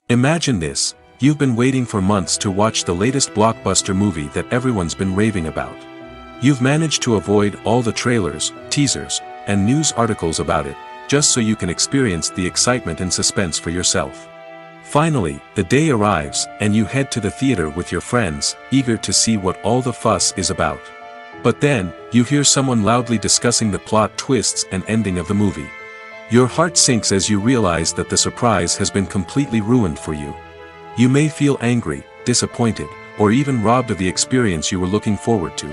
Imagine this. You've been waiting for months to watch the latest blockbuster movie that everyone's been raving about. You've managed to avoid all the trailers, teasers, and news articles about it, just so you can experience the excitement and suspense for yourself. Finally, the day arrives, and you head to the theater with your friends, eager to see what all the fuss is about. But then, you hear someone loudly discussing the plot twists and ending of the movie. Your heart sinks as you realize that the surprise has been completely ruined for you. You may feel angry, disappointed, or even robbed of the experience you were looking forward to.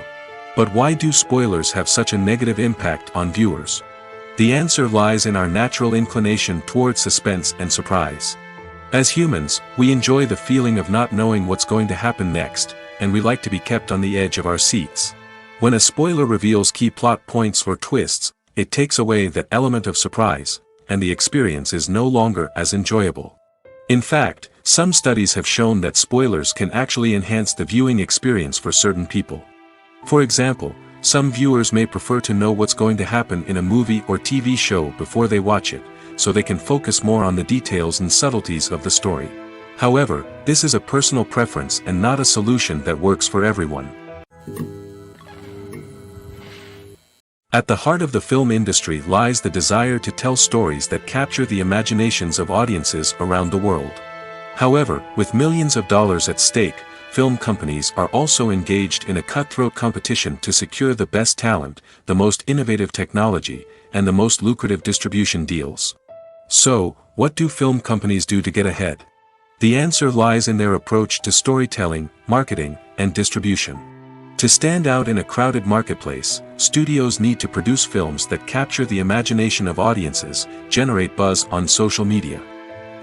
But why do spoilers have such a negative impact on viewers? The answer lies in our natural inclination towards suspense and surprise. As humans, we enjoy the feeling of not knowing what's going to happen next, and we like to be kept on the edge of our seats. When a spoiler reveals key plot points or twists, it takes away that element of surprise, and the experience is no longer as enjoyable. In fact, some studies have shown that spoilers can actually enhance the viewing experience for certain people. For example, some viewers may prefer to know what's going to happen in a movie or TV show before they watch it, so they can focus more on the details and subtleties of the story. However, this is a personal preference and not a solution that works for everyone. At the heart of the film industry lies the desire to tell stories that capture the imaginations of audiences around the world. However, with millions of dollars at stake, film companies are also engaged in a cutthroat competition to secure the best talent, the most innovative technology, and the most lucrative distribution deals. So, what do film companies do to get ahead? The answer lies in their approach to storytelling, marketing, and distribution. To stand out in a crowded marketplace, studios need to produce films that capture the imagination of audiences, generate buzz on social media.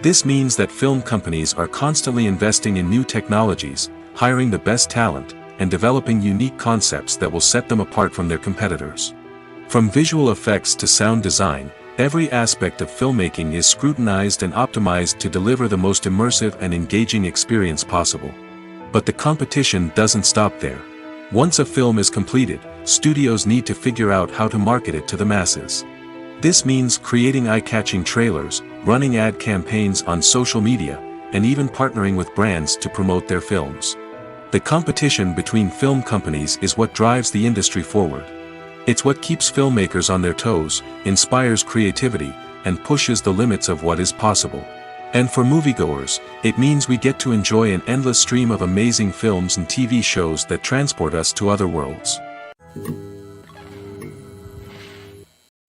This means that film companies are constantly investing in new technologies, hiring the best talent, and developing unique concepts that will set them apart from their competitors. From visual effects to sound design, every aspect of filmmaking is scrutinized and optimized to deliver the most immersive and engaging experience possible. But the competition doesn't stop there. Once a film is completed, studios need to figure out how to market it to the masses. This means creating eye-catching trailers, running ad campaigns on social media, and even partnering with brands to promote their films. The competition between film companies is what drives the industry forward. It's what keeps filmmakers on their toes, inspires creativity, and pushes the limits of what is possible. And for moviegoers, it means we get to enjoy an endless stream of amazing films and TV shows that transport us to other worlds.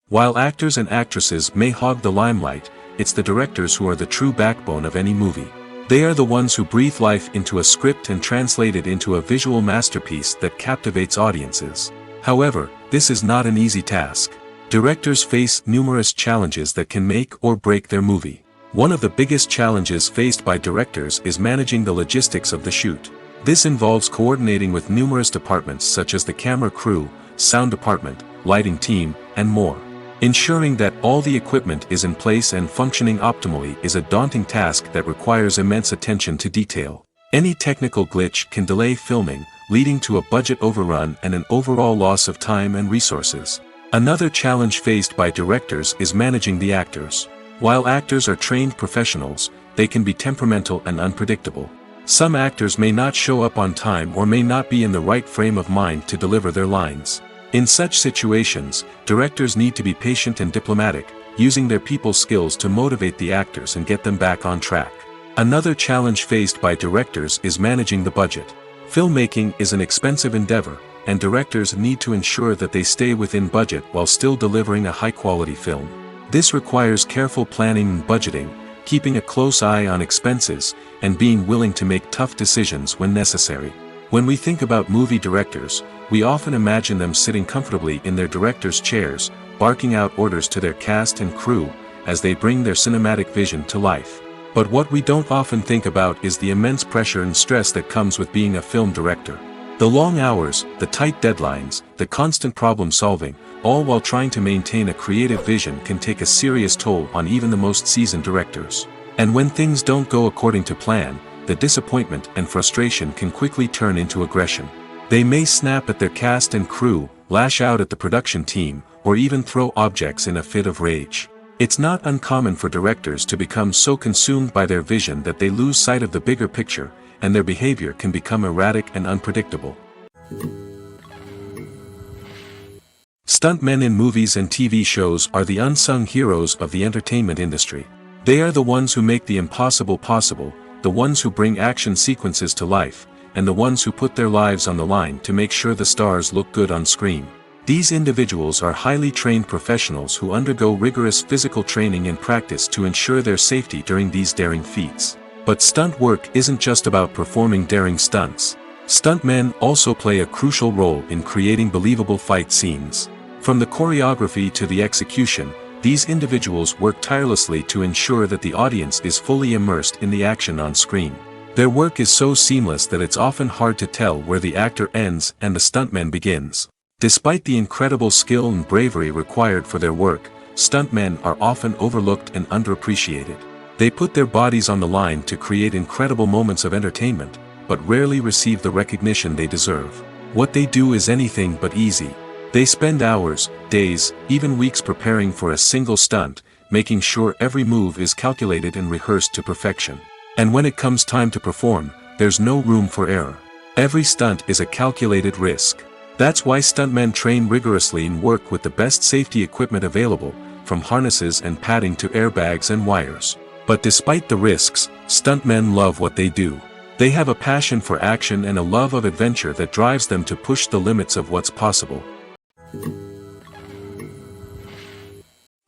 While actors and actresses may hog the limelight, it's the directors who are the true backbone of any movie. They are the ones who breathe life into a script and translate it into a visual masterpiece that captivates audiences. However, this is not an easy task. Directors face numerous challenges that can make or break their movie. One of the biggest challenges faced by directors is managing the logistics of the shoot. This involves coordinating with numerous departments such as the camera crew, sound department, lighting team, and more. Ensuring that all the equipment is in place and functioning optimally is a daunting task that requires immense attention to detail. Any technical glitch can delay filming, leading to a budget overrun and an overall loss of time and resources. Another challenge faced by directors is managing the actors. While actors are trained professionals, they can be temperamental and unpredictable. Some actors may not show up on time or may not be in the right frame of mind to deliver their lines. In such situations, directors need to be patient and diplomatic, using their people skills to motivate the actors and get them back on track. Another challenge faced by directors is managing the budget. Filmmaking is an expensive endeavor, and directors need to ensure that they stay within budget while still delivering a high-quality film. This requires careful planning and budgeting, keeping a close eye on expenses, and being willing to make tough decisions when necessary. When we think about movie directors, we often imagine them sitting comfortably in their director's chairs, barking out orders to their cast and crew, as they bring their cinematic vision to life. But what we don't often think about is the immense pressure and stress that comes with being a film director. The long hours, the tight deadlines, the constant problem solving, all while trying to maintain a creative vision can take a serious toll on even the most seasoned directors. And when things don't go according to plan, the disappointment and frustration can quickly turn into aggression. They may snap at their cast and crew, lash out at the production team, or even throw objects in a fit of rage. It's not uncommon for directors to become so consumed by their vision that they lose sight of the bigger picture, and their behavior can become erratic and unpredictable. Stuntmen in movies and TV shows are the unsung heroes of the entertainment industry. They are the ones who make the impossible possible, the ones who bring action sequences to life, and the ones who put their lives on the line to make sure the stars look good on screen. These individuals are highly trained professionals who undergo rigorous physical training and practice to ensure their safety during these daring feats. But stunt work isn't just about performing daring stunts. Stuntmen also play a crucial role in creating believable fight scenes. From the choreography to the execution, these individuals work tirelessly to ensure that the audience is fully immersed in the action on screen. Their work is so seamless that it's often hard to tell where the actor ends and the stuntman begins. Despite the incredible skill and bravery required for their work, stuntmen are often overlooked and underappreciated. They put their bodies on the line to create incredible moments of entertainment, but rarely receive the recognition they deserve. What they do is anything but easy. They spend hours, days, even weeks preparing for a single stunt, making sure every move is calculated and rehearsed to perfection. And when it comes time to perform, there's no room for error. Every stunt is a calculated risk. That's why stuntmen train rigorously and work with the best safety equipment available, from harnesses and padding to airbags and wires. But despite the risks, stuntmen love what they do. They have a passion for action and a love of adventure that drives them to push the limits of what's possible.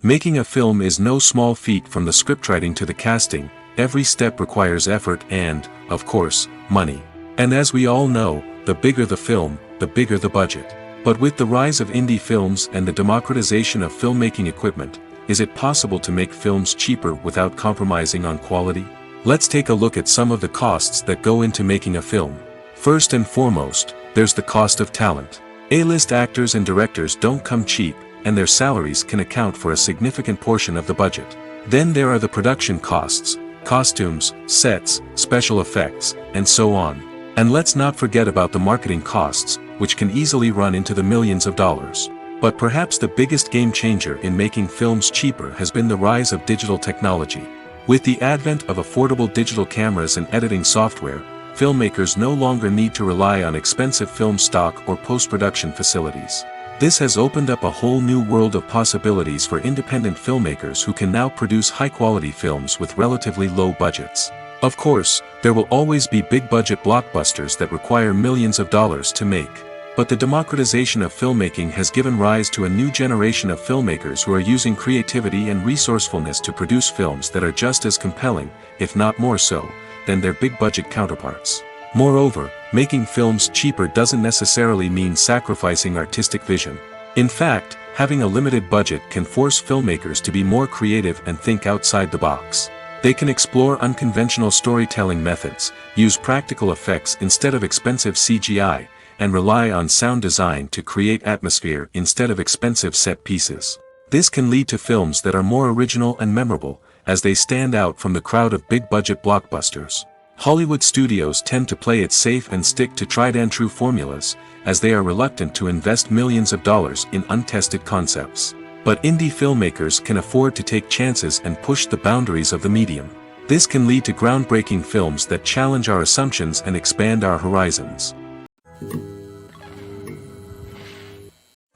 Making a film is no small feat. From the scriptwriting to the casting, every step requires effort and, of course, money. And as we all know, the bigger the film, the bigger the budget. But with the rise of indie films and the democratization of filmmaking equipment, is it possible to make films cheaper without compromising on quality? Let's take a look at some of the costs that go into making a film. First and foremost, there's the cost of talent. A-list actors and directors don't come cheap, and their salaries can account for a significant portion of the budget. Then there are the production costs, costumes, sets, special effects, and so on. And let's not forget about the marketing costs, which can easily run into the millions of dollars. But perhaps the biggest game changer in making films cheaper has been the rise of digital technology. With the advent of affordable digital cameras and editing software, filmmakers no longer need to rely on expensive film stock or post-production facilities. This has opened up a whole new world of possibilities for independent filmmakers who can now produce high-quality films with relatively low budgets. Of course, there will always be big-budget blockbusters that require millions of dollars to make. But the democratization of filmmaking has given rise to a new generation of filmmakers who are using creativity and resourcefulness to produce films that are just as compelling, if not more so, than their big-budget counterparts. Moreover, making films cheaper doesn't necessarily mean sacrificing artistic vision. In fact, having a limited budget can force filmmakers to be more creative and think outside the box. They can explore unconventional storytelling methods, use practical effects instead of expensive CGI, and rely on sound design to create atmosphere instead of expensive set pieces. This can lead to films that are more original and memorable, as they stand out from the crowd of big-budget blockbusters. Hollywood studios tend to play it safe and stick to tried-and-true formulas, as they are reluctant to invest millions of dollars in untested concepts. But indie filmmakers can afford to take chances and push the boundaries of the medium. This can lead to groundbreaking films that challenge our assumptions and expand our horizons.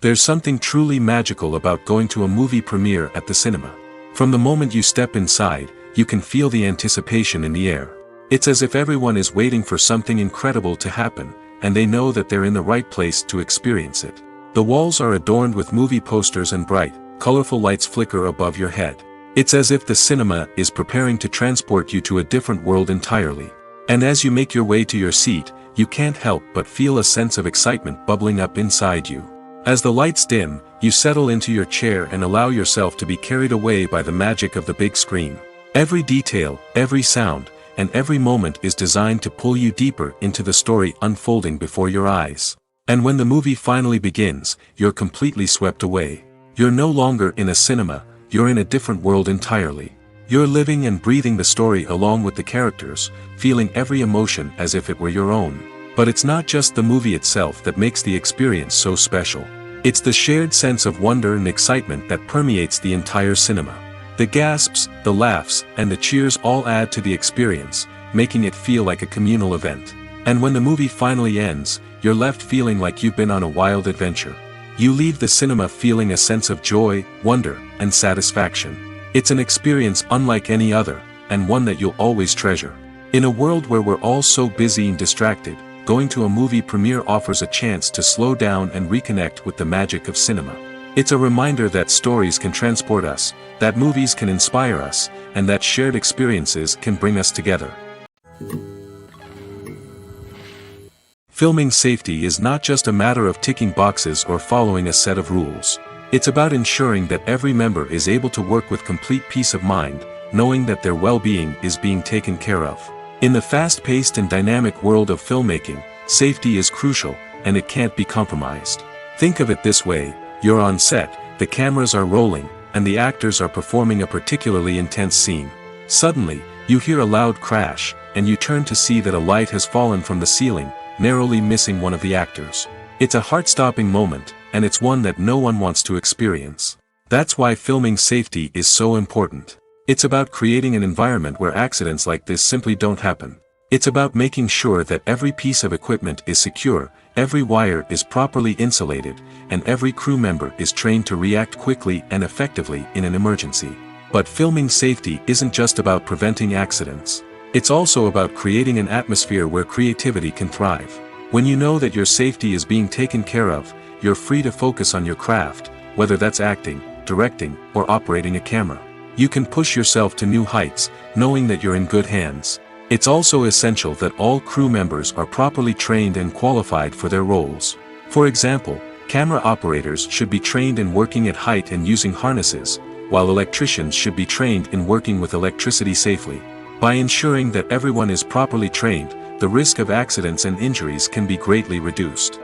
There's something truly magical about going to a movie premiere at the cinema. From the moment you step inside, you can feel the anticipation in the air. It's as if everyone is waiting for something incredible to happen, and they know that they're in the right place to experience it. The walls are adorned with movie posters and bright, colorful lights flicker above your head. It's as if the cinema is preparing to transport you to a different world entirely. And as you make your way to your seat, you can't help but feel a sense of excitement bubbling up inside you. As the lights dim, you settle into your chair and allow yourself to be carried away by the magic of the big screen. Every detail, every sound, and every moment is designed to pull you deeper into the story unfolding before your eyes. And when the movie finally begins, you're completely swept away. You're no longer in a cinema, you're in a different world entirely. You're living and breathing the story along with the characters, feeling every emotion as if it were your own. But it's not just the movie itself that makes the experience so special. It's the shared sense of wonder and excitement that permeates the entire cinema. The gasps, the laughs, and the cheers all add to the experience, making it feel like a communal event. And when the movie finally ends, you're left feeling like you've been on a wild adventure. You leave the cinema feeling a sense of joy, wonder, and satisfaction. It's an experience unlike any other, and one that you'll always treasure. In a world where we're all so busy and distracted, going to a movie premiere offers a chance to slow down and reconnect with the magic of cinema. It's a reminder that stories can transport us, that movies can inspire us, and that shared experiences can bring us together. Filming safety is not just a matter of ticking boxes or following a set of rules. It's about ensuring that every member is able to work with complete peace of mind, knowing that their well-being is being taken care of. In the fast-paced and dynamic world of filmmaking, safety is crucial, and it can't be compromised. Think of it this way: you're on set, the cameras are rolling, and the actors are performing a particularly intense scene. Suddenly, you hear a loud crash, and you turn to see that a light has fallen from the ceiling, narrowly missing one of the actors. It's a heart-stopping moment, and it's one that no one wants to experience. That's why filming safety is so important. It's about creating an environment where accidents like this simply don't happen. It's about making sure that every piece of equipment is secure, every wire is properly insulated, and every crew member is trained to react quickly and effectively in an emergency. But filming safety isn't just about preventing accidents. It's also about creating an atmosphere where creativity can thrive. When you know that your safety is being taken care of, you're free to focus on your craft, whether that's acting, directing, or operating a camera. You can push yourself to new heights, knowing that you're in good hands. It's also essential that all crew members are properly trained and qualified for their roles. For example, camera operators should be trained in working at height and using harnesses, while electricians should be trained in working with electricity safely. By ensuring that everyone is properly trained, the risk of accidents and injuries can be greatly reduced.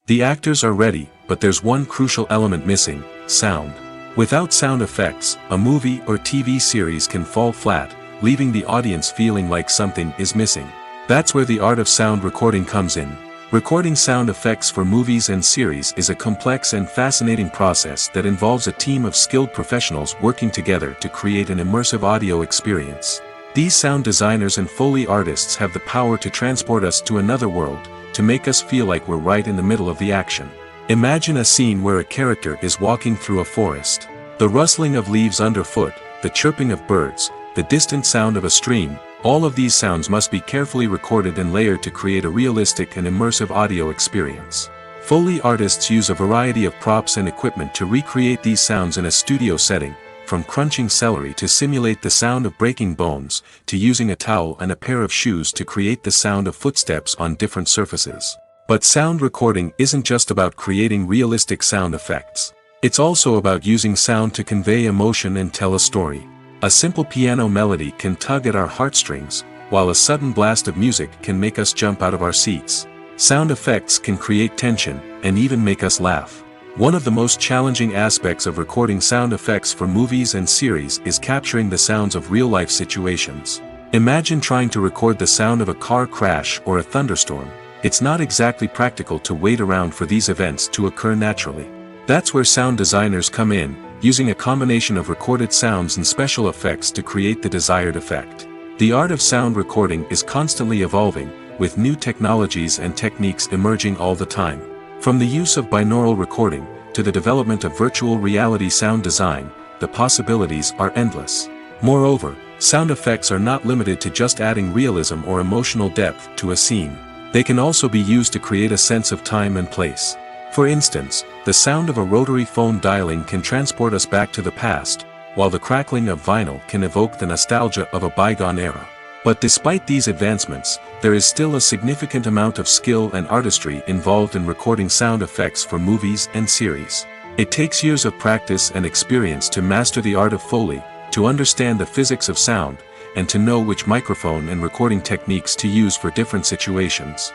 The actors are ready, but there's one crucial element missing: sound. Without sound effects, a movie or TV series can fall flat, leaving the audience feeling like something is missing. That's where the art of sound recording comes in. Recording sound effects for movies and series is a complex and fascinating process that involves a team of skilled professionals working together to create an immersive audio experience. These sound designers and Foley artists have the power to transport us to another world, to make us feel like we're right in the middle of the action. Imagine a scene where a character is walking through a forest. The rustling of leaves underfoot, the chirping of birds, the distant sound of a stream, all of these sounds must be carefully recorded and layered to create a realistic and immersive audio experience. Foley artists use a variety of props and equipment to recreate these sounds in a studio setting, from crunching celery to simulate the sound of breaking bones, to using a towel and a pair of shoes to create the sound of footsteps on different surfaces. But sound recording isn't just about creating realistic sound effects. It's also about using sound to convey emotion and tell a story. A simple piano melody can tug at our heartstrings, while a sudden blast of music can make us jump out of our seats. Sound effects can create tension, and even make us laugh. One of the most challenging aspects of recording sound effects for movies and series is capturing the sounds of real-life situations. Imagine trying to record the sound of a car crash or a thunderstorm. It's not exactly practical to wait around for these events to occur naturally. That's where sound designers come in, using a combination of recorded sounds and special effects to create the desired effect. The art of sound recording is constantly evolving, with new technologies and techniques emerging all the time. From the use of binaural recording, to the development of virtual reality sound design, the possibilities are endless. Moreover, sound effects are not limited to just adding realism or emotional depth to a scene. They can also be used to create a sense of time and place. For instance, the sound of a rotary phone dialing can transport us back to the past, while the crackling of vinyl can evoke the nostalgia of a bygone era. But despite these advancements, there is still a significant amount of skill and artistry involved in recording sound effects for movies and series. It takes years of practice and experience to master the art of Foley, to understand the physics of sound, and to know which microphone and recording techniques to use for different situations.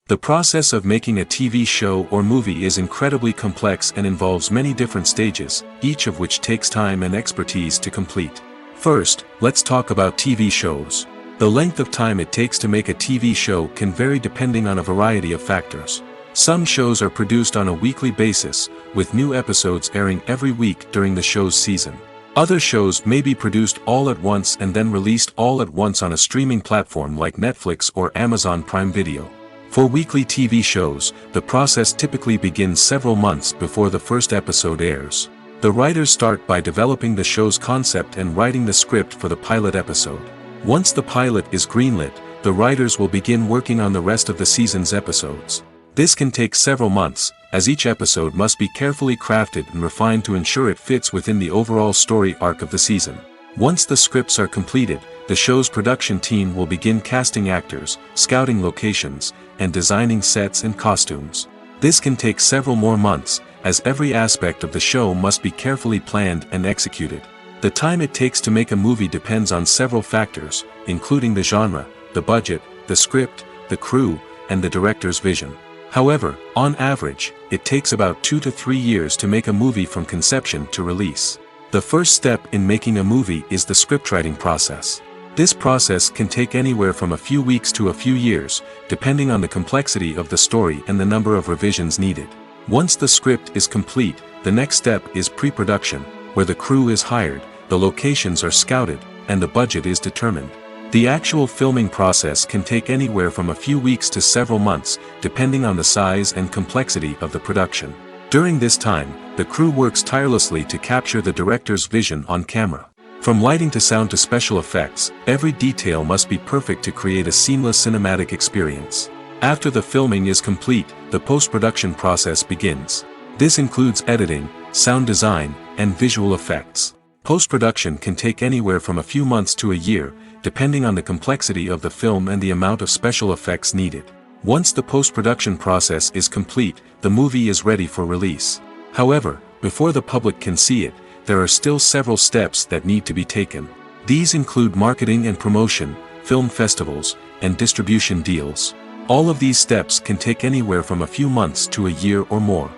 The process of making a TV show or movie is incredibly complex and involves many different stages, each of which takes time and expertise to complete. First, let's talk about TV shows. The length of time it takes to make a TV show can vary depending on a variety of factors. Some shows are produced on a weekly basis, with new episodes airing every week during the show's season. Other shows may be produced all at once and then released all at once on a streaming platform like Netflix or Amazon Prime Video. For weekly TV shows, the process typically begins several months before the first episode airs. The writers start by developing the show's concept and writing the script for the pilot episode. Once the pilot is greenlit, the writers will begin working on the rest of the season's episodes. This can take several months, as each episode must be carefully crafted and refined to ensure it fits within the overall story arc of the season. Once the scripts are completed, the show's production team will begin casting actors, scouting locations, and designing sets and costumes. This can take several more months, as every aspect of the show must be carefully planned and executed. The time it takes to make a movie depends on several factors, including the genre, the budget, the script, the crew, and the director's vision. However, on average, it takes about 2 to 3 years to make a movie from conception to release. The first step in making a movie is the scriptwriting process. This process can take anywhere from a few weeks to a few years, depending on the complexity of the story and the number of revisions needed. Once the script is complete, the next step is pre-production, where the crew is hired, the locations are scouted, and the budget is determined. The actual filming process can take anywhere from a few weeks to several months, depending on the size and complexity of the production. During this time, the crew works tirelessly to capture the director's vision on camera. From lighting to sound to special effects, every detail must be perfect to create a seamless cinematic experience. After the filming is complete, the post-production process begins. This includes editing, sound design, and visual effects. Post-production can take anywhere from a few months to a year, depending on the complexity of the film and the amount of special effects needed. Once the post-production process is complete, the movie is ready for release. However, before the public can see it, there are still several steps that need to be taken. These include marketing and promotion, film festivals, and distribution deals. All of these steps can take anywhere from a few months to a year or more.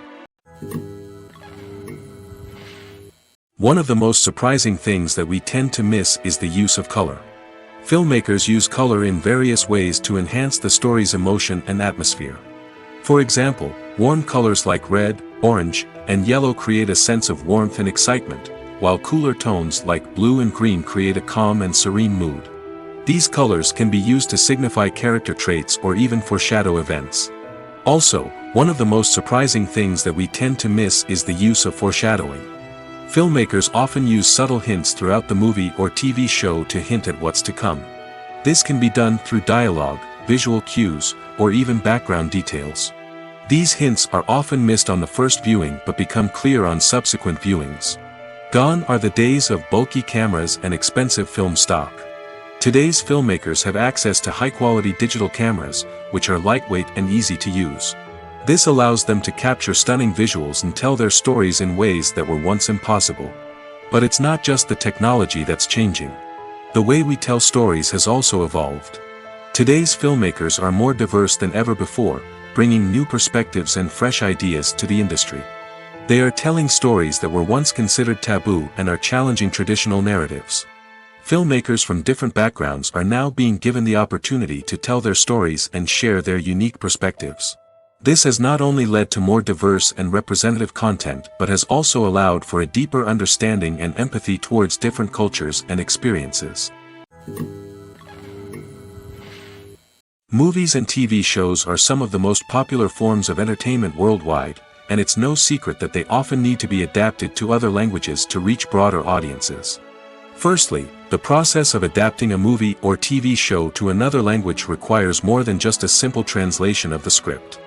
One of the most surprising things that we tend to miss is the use of color. Filmmakers use color in various ways to enhance the story's emotion and atmosphere. For example, warm colors like red, orange, and yellow create a sense of warmth and excitement, while cooler tones like blue and green create a calm and serene mood. These colors can be used to signify character traits or even foreshadow events. Also, one of the most surprising things that we tend to miss is the use of foreshadowing. Filmmakers often use subtle hints throughout the movie or TV show to hint at what's to come. This can be done through dialogue, visual cues, or even background details. These hints are often missed on the first viewing but become clear on subsequent viewings. Gone are the days of bulky cameras and expensive film stock. Today's filmmakers have access to high-quality digital cameras, which are lightweight and easy to use. This allows them to capture stunning visuals and tell their stories in ways that were once impossible. But it's not just the technology that's changing. The way we tell stories has also evolved. Today's filmmakers are more diverse than ever before, bringing new perspectives and fresh ideas to the industry. They are telling stories that were once considered taboo and are challenging traditional narratives. Filmmakers from different backgrounds are now being given the opportunity to tell their stories and share their unique perspectives. This has not only led to more diverse and representative content but has also allowed for a deeper understanding and empathy towards different cultures and experiences. Movies and TV shows are some of the most popular forms of entertainment worldwide, and it's no secret that they often need to be adapted to other languages to reach broader audiences. Firstly, the process of adapting a movie or TV show to another language requires more than just a simple translation of the script.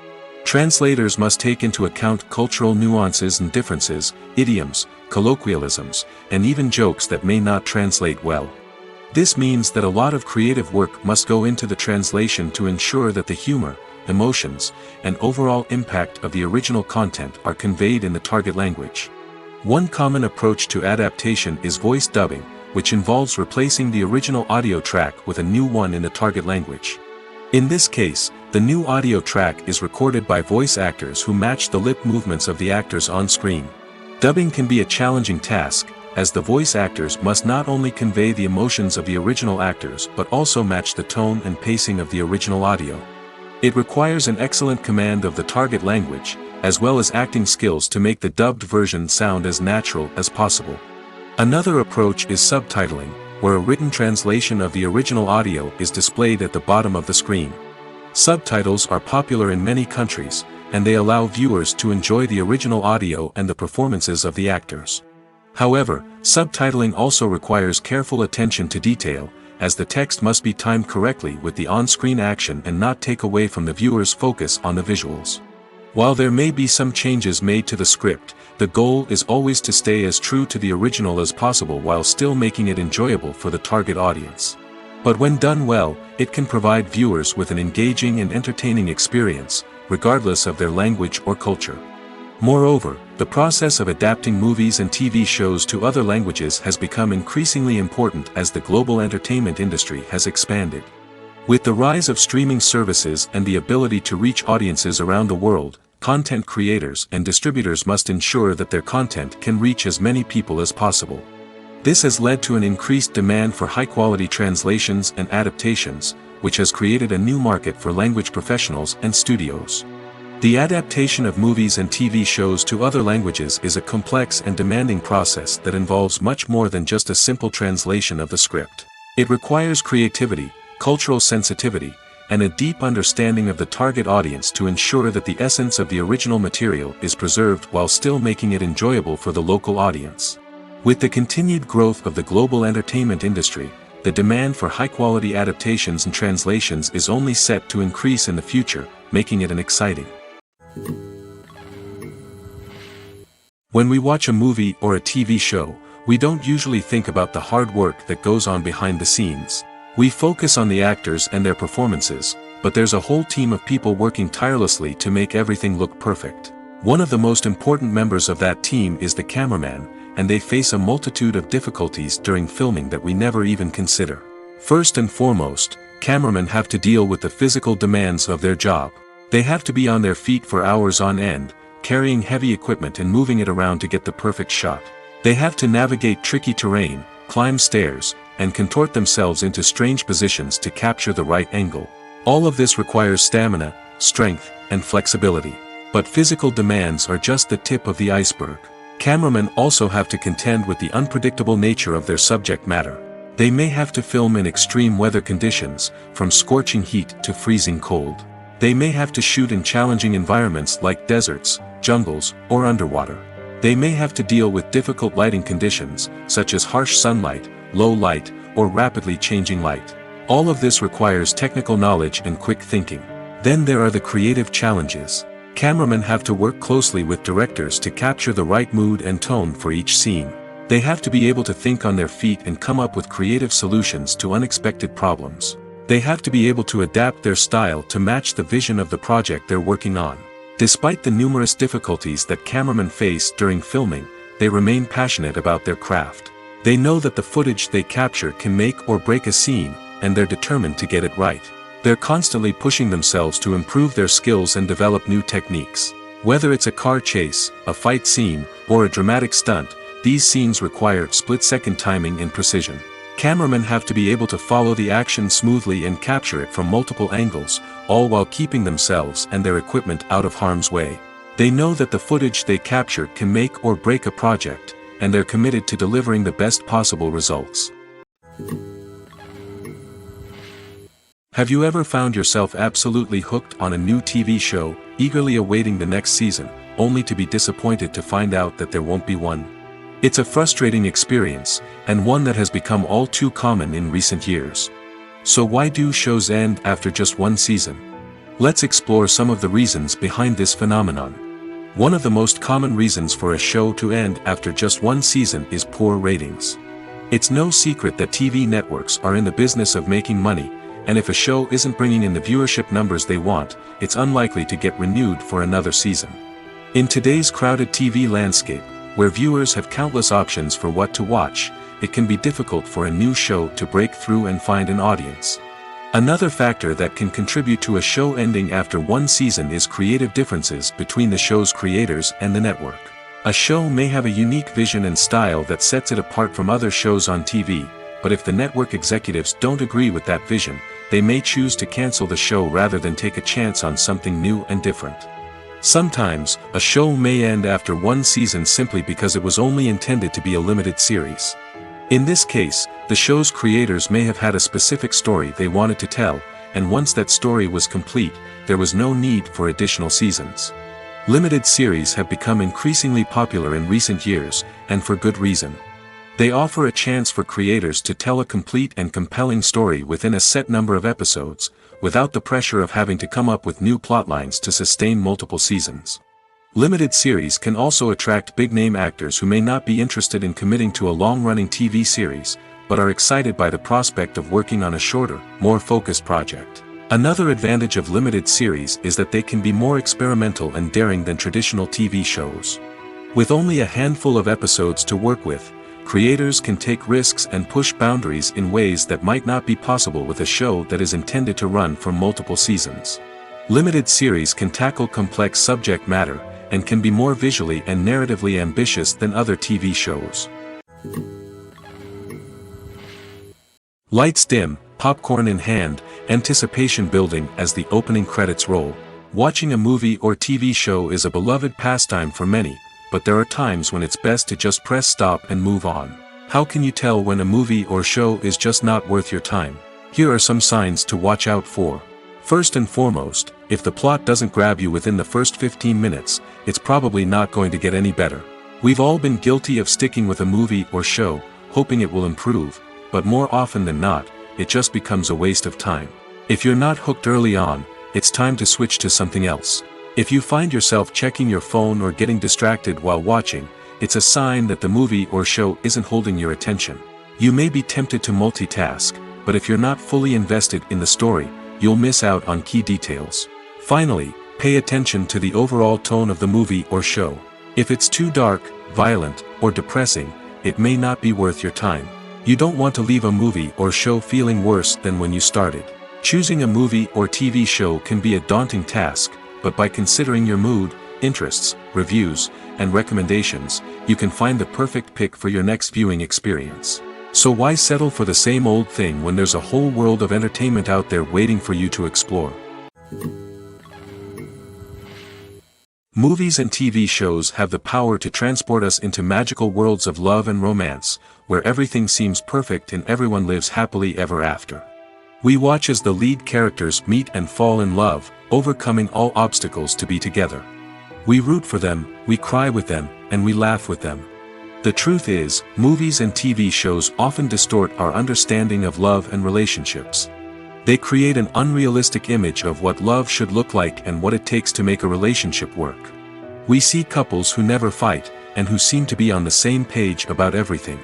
Translators must take into account cultural nuances and differences, idioms, colloquialisms, and even jokes that may not translate well. This means that a lot of creative work must go into the translation to ensure that the humor, emotions, and overall impact of the original content are conveyed in the target language. One common approach to adaptation is voice dubbing, which involves replacing the original audio track with a new one in the target language. In this case, the new audio track is recorded by voice actors who match the lip movements of the actors on screen. Dubbing can be a challenging task, as the voice actors must not only convey the emotions of the original actors but also match the tone and pacing of the original audio. It requires an excellent command of the target language, as well as acting skills to make the dubbed version sound as natural as possible. Another approach is subtitling, where a written translation of the original audio is displayed at the bottom of the screen. Subtitles are popular in many countries, and they allow viewers to enjoy the original audio and the performances of the actors. However, subtitling also requires careful attention to detail, as the text must be timed correctly with the on-screen action and not take away from the viewer's focus on the visuals. While there may be some changes made to the script, the goal is always to stay as true to the original as possible while still making it enjoyable for the target audience. But when done well, it can provide viewers with an engaging and entertaining experience, regardless of their language or culture. Moreover, the process of adapting movies and TV shows to other languages has become increasingly important as the global entertainment industry has expanded. With the rise of streaming services and the ability to reach audiences around the world, content creators and distributors must ensure that their content can reach as many people as possible. This has led to an increased demand for high-quality translations and adaptations, which has created a new market for language professionals and studios. The adaptation of movies and TV shows to other languages is a complex and demanding process that involves much more than just a simple translation of the script. It requires creativity, cultural sensitivity, and a deep understanding of the target audience to ensure that the essence of the original material is preserved while still making it enjoyable for the local audience. With the continued growth of the global entertainment industry, the demand for high-quality adaptations and translations is only set to increase in the future, making it exciting. When we watch a movie or a TV show, we don't usually think about the hard work that goes on behind the scenes. We focus on the actors and their performances, but there's a whole team of people working tirelessly to make everything look perfect. One of the most important members of that team is the cameraman, and they face a multitude of difficulties during filming that we never even consider. First and foremost, cameramen have to deal with the physical demands of their job. They have to be on their feet for hours on end, carrying heavy equipment and moving it around to get the perfect shot. They have to navigate tricky terrain, climb stairs, and contort themselves into strange positions to capture the right angle. All of this requires stamina, strength, and flexibility. But physical demands are just the tip of the iceberg. Cameramen also have to contend with the unpredictable nature of their subject matter. They may have to film in extreme weather conditions, from scorching heat to freezing cold. They may have to shoot in challenging environments like deserts, jungles, or underwater. They may have to deal with difficult lighting conditions, such as harsh sunlight, low light, or rapidly changing light. All of this requires technical knowledge and quick thinking. Then there are the creative challenges. Cameramen have to work closely with directors to capture the right mood and tone for each scene. They have to be able to think on their feet and come up with creative solutions to unexpected problems. They have to be able to adapt their style to match the vision of the project they're working on. Despite the numerous difficulties that cameramen face during filming, they remain passionate about their craft. They know that the footage they capture can make or break a scene, and they're determined to get it right. They're constantly pushing themselves to improve their skills and develop new techniques. Whether it's a car chase, a fight scene, or a dramatic stunt, these scenes require split-second timing and precision. Cameramen have to be able to follow the action smoothly and capture it from multiple angles, all while keeping themselves and their equipment out of harm's way. They know that the footage they capture can make or break a project, and they're committed to delivering the best possible results. Have you ever found yourself absolutely hooked on a new TV show, eagerly awaiting the next season, only to be disappointed to find out that there won't be one? It's a frustrating experience, and one that has become all too common in recent years. So why do shows end after just one season? Let's explore some of the reasons behind this phenomenon. One of the most common reasons for a show to end after just one season is poor ratings. It's no secret that TV networks are in the business of making money, and if a show isn't bringing in the viewership numbers they want, it's unlikely to get renewed for another season. In today's crowded TV landscape, where viewers have countless options for what to watch, it can be difficult for a new show to break through and find an audience. Another factor that can contribute to a show ending after one season is creative differences between the show's creators and the network. A show may have a unique vision and style that sets it apart from other shows on TV, but if the network executives don't agree with that vision, they may choose to cancel the show rather than take a chance on something new and different. Sometimes, a show may end after one season simply because it was only intended to be a limited series. In this case, the show's creators may have had a specific story they wanted to tell, and once that story was complete, there was no need for additional seasons. Limited series have become increasingly popular in recent years, and for good reason. They offer a chance for creators to tell a complete and compelling story within a set number of episodes, without the pressure of having to come up with new plotlines to sustain multiple seasons. Limited series can also attract big-name actors who may not be interested in committing to a long-running TV series, but are excited by the prospect of working on a shorter, more focused project. Another advantage of limited series is that they can be more experimental and daring than traditional TV shows. With only a handful of episodes to work with, creators can take risks and push boundaries in ways that might not be possible with a show that is intended to run for multiple seasons. Limited series can tackle complex subject matter, and can be more visually and narratively ambitious than other TV shows. Lights dim, popcorn in hand, anticipation building as the opening credits roll. Watching a movie or TV show is a beloved pastime for many, but there are times when it's best to just press stop and move on. How can you tell when a movie or show is just not worth your time? Here are some signs to watch out for. First and foremost, if the plot doesn't grab you within the first 15 minutes, it's probably not going to get any better. We've all been guilty of sticking with a movie or show, hoping it will improve, but more often than not, it just becomes a waste of time. If you're not hooked early on, it's time to switch to something else. If you find yourself checking your phone or getting distracted while watching, it's a sign that the movie or show isn't holding your attention. You may be tempted to multitask, but if you're not fully invested in the story, you'll miss out on key details. Finally, Pay attention to the overall tone of the movie or show. If it's too dark, violent, or depressing, it may not be worth your time. You don't want to leave a movie or show feeling worse than when you started. Choosing a movie or TV show can be a daunting task, but by considering your mood, interests, reviews, and recommendations, you can find the perfect pick for your next viewing experience. So why settle for the same old thing when there's a whole world of entertainment out there waiting for you to explore? Movies and TV shows have the power to transport us into magical worlds of love and romance, where everything seems perfect and everyone lives happily ever after. We watch as the lead characters meet and fall in love, overcoming all obstacles to be together. We root for them, we cry with them, and we laugh with them. The truth is, movies and TV shows often distort our understanding of love and relationships. They create an unrealistic image of what love should look like and what it takes to make a relationship work. We see couples who never fight, and who seem to be on the same page about everything.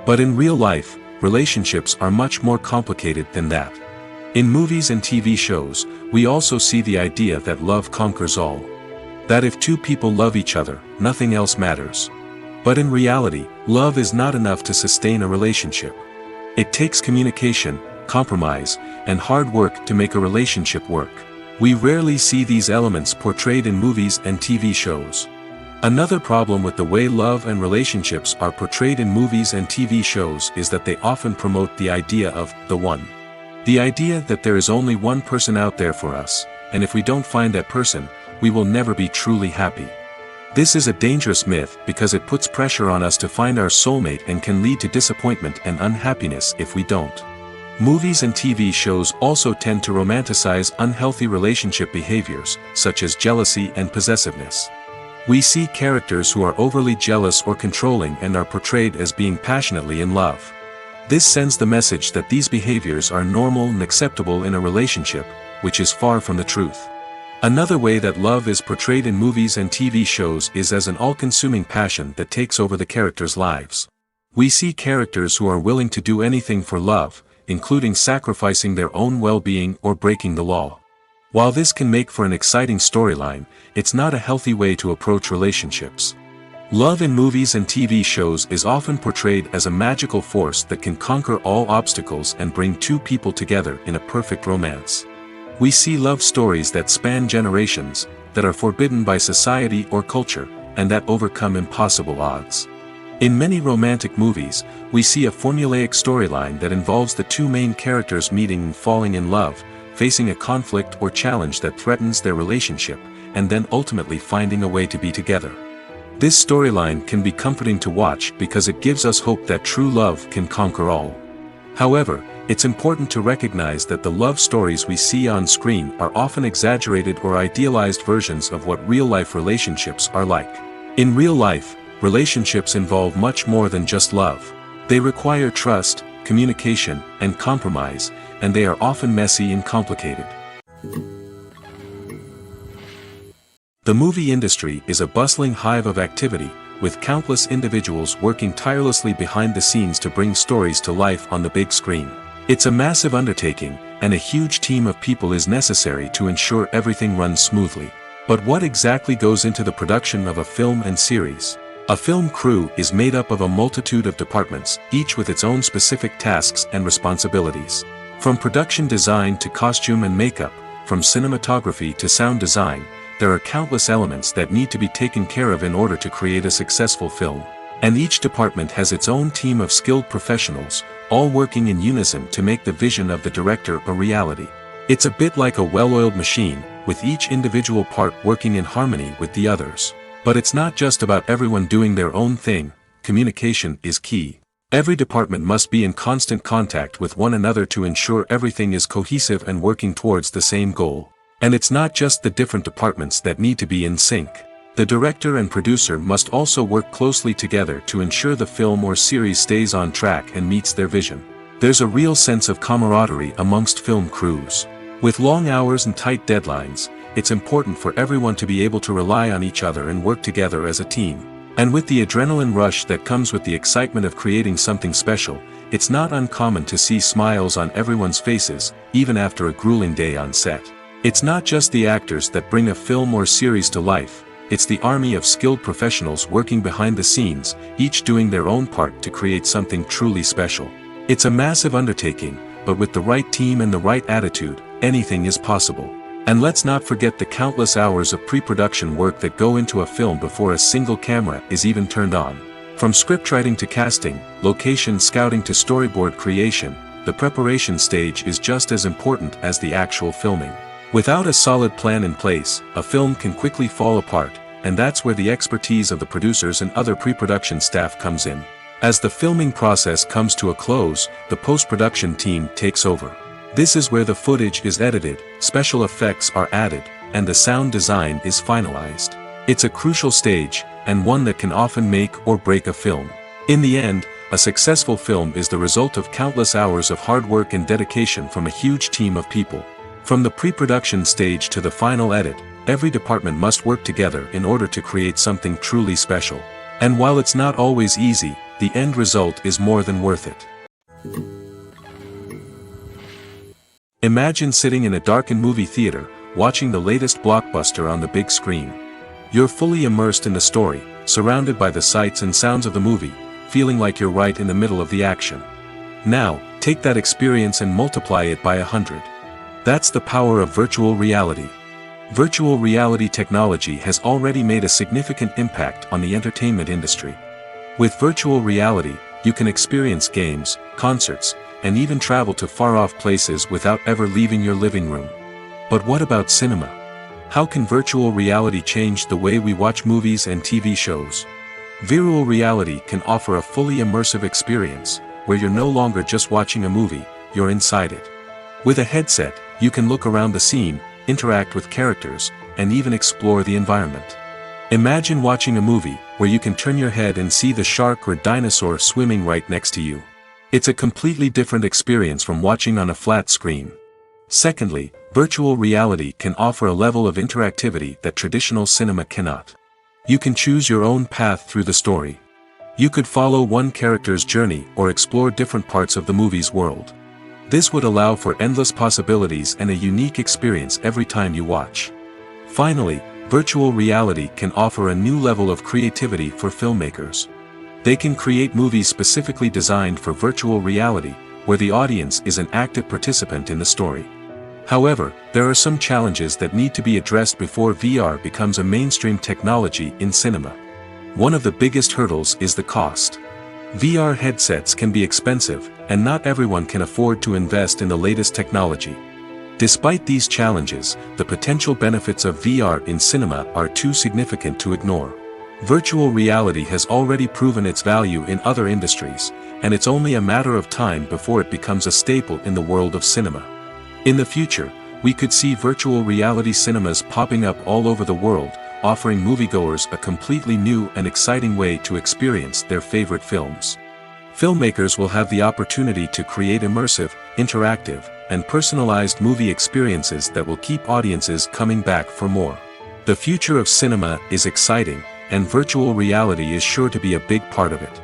But in real life, relationships are much more complicated than that. In movies and TV shows, we also see the idea that love conquers all. That if two people love each other, nothing else matters. But in reality, love is not enough to sustain a relationship. It takes communication, compromise, and hard work to make a relationship work. We rarely see these elements portrayed in movies and TV shows. Another problem with the way love and relationships are portrayed in movies and TV shows is that they often promote the idea of the one. The idea that there is only one person out there for us, and if we don't find that person, we will never be truly happy. This is a dangerous myth because it puts pressure on us to find our soulmate and can lead to disappointment and unhappiness if we don't. Movies and TV shows also tend to romanticize unhealthy relationship behaviors, such as jealousy and possessiveness. We see characters who are overly jealous or controlling and are portrayed as being passionately in love. This sends the message that these behaviors are normal and acceptable in a relationship, which is far from the truth. Another way that love is portrayed in movies and TV shows is as an all-consuming passion that takes over the characters' lives. We see characters who are willing to do anything for love, including sacrificing their own well-being or breaking the law. While this can make for an exciting storyline, it's not a healthy way to approach relationships. Love in movies and TV shows is often portrayed as a magical force that can conquer all obstacles and bring two people together in a perfect romance. We see love stories that span generations, that are forbidden by society or culture, and that overcome impossible odds. In many romantic movies, we see a formulaic storyline that involves the two main characters meeting and falling in love, facing a conflict or challenge that threatens their relationship, and then ultimately finding a way to be together. This storyline can be comforting to watch because it gives us hope that true love can conquer all. However, it's important to recognize that the love stories we see on screen are often exaggerated or idealized versions of what real-life relationships are like. In real life, relationships involve much more than just love. They require trust, communication, and compromise, and they are often messy and complicated. The movie industry is a bustling hive of activity, with countless individuals working tirelessly behind the scenes to bring stories to life on the big screen. It's a massive undertaking, and a huge team of people is necessary to ensure everything runs smoothly. But what exactly goes into the production of a film and series? A film crew is made up of a multitude of departments, each with its own specific tasks and responsibilities. From production design to costume and makeup, from cinematography to sound design, there are countless elements that need to be taken care of in order to create a successful film. And each department has its own team of skilled professionals, all working in unison to make the vision of the director a reality. It's a bit like a well-oiled machine, with each individual part working in harmony with the others. But it's not just about everyone doing their own thing. Communication is key. Every department must be in constant contact with one another to ensure everything is cohesive and working towards the same goal. And it's not just the different departments that need to be in sync. The director and producer must also work closely together to ensure the film or series stays on track and meets their vision. There's a real sense of camaraderie amongst film crews. With long hours and tight deadlines, it's important for everyone to be able to rely on each other and work together as a team. And with the adrenaline rush that comes with the excitement of creating something special, it's not uncommon to see smiles on everyone's faces, even after a grueling day on set. It's not just the actors that bring a film or series to life, it's the army of skilled professionals working behind the scenes, each doing their own part to create something truly special. It's a massive undertaking, but with the right team and the right attitude, anything is possible. And let's not forget the countless hours of pre-production work that go into a film before a single camera is even turned on. From scriptwriting to casting, location scouting to storyboard creation, the preparation stage is just as important as the actual filming. Without a solid plan in place, a film can quickly fall apart, and that's where the expertise of the producers and other pre-production staff comes in. As the filming process comes to a close, the post-production team takes over. This is where the footage is edited, special effects are added, and the sound design is finalized. It's a crucial stage, and one that can often make or break a film. In the end, a successful film is the result of countless hours of hard work and dedication from a huge team of people. From the pre-production stage to the final edit, every department must work together in order to create something truly special. And while it's not always easy, the end result is more than worth it. Imagine sitting in a darkened movie theater, watching the latest blockbuster on the big screen. You're fully immersed in the story, surrounded by the sights and sounds of the movie, feeling like you're right in the middle of the action. Now, take that experience and multiply it by 100. That's the power of virtual reality. Virtual reality technology has already made a significant impact on the entertainment industry. With virtual reality, you can experience games, concerts, and even travel to far-off places without ever leaving your living room. But what about cinema? How can virtual reality change the way we watch movies and TV shows? Virtual reality can offer a fully immersive experience, where you're no longer just watching a movie, you're inside it. With a headset, you can look around the scene, interact with characters, and even explore the environment. Imagine watching a movie, where you can turn your head and see the shark or dinosaur swimming right next to you. It's a completely different experience from watching on a flat screen. Secondly, virtual reality can offer a level of interactivity that traditional cinema cannot. You can choose your own path through the story. You could follow one character's journey or explore different parts of the movie's world. This would allow for endless possibilities and a unique experience every time you watch. Finally, virtual reality can offer a new level of creativity for filmmakers. They can create movies specifically designed for virtual reality, where the audience is an active participant in the story. However, there are some challenges that need to be addressed before VR becomes a mainstream technology in cinema. One of the biggest hurdles is the cost. VR headsets can be expensive, and not everyone can afford to invest in the latest technology. Despite these challenges, the potential benefits of VR in cinema are too significant to ignore. Virtual reality has already proven its value in other industries, and it's only a matter of time before it becomes a staple in the world of cinema. In the future, we could see virtual reality cinemas popping up all over the world, offering moviegoers a completely new and exciting way to experience their favorite films. Filmmakers will have the opportunity to create immersive, interactive, and personalized movie experiences that will keep audiences coming back for more. The future of cinema is exciting, and virtual reality is sure to be a big part of it.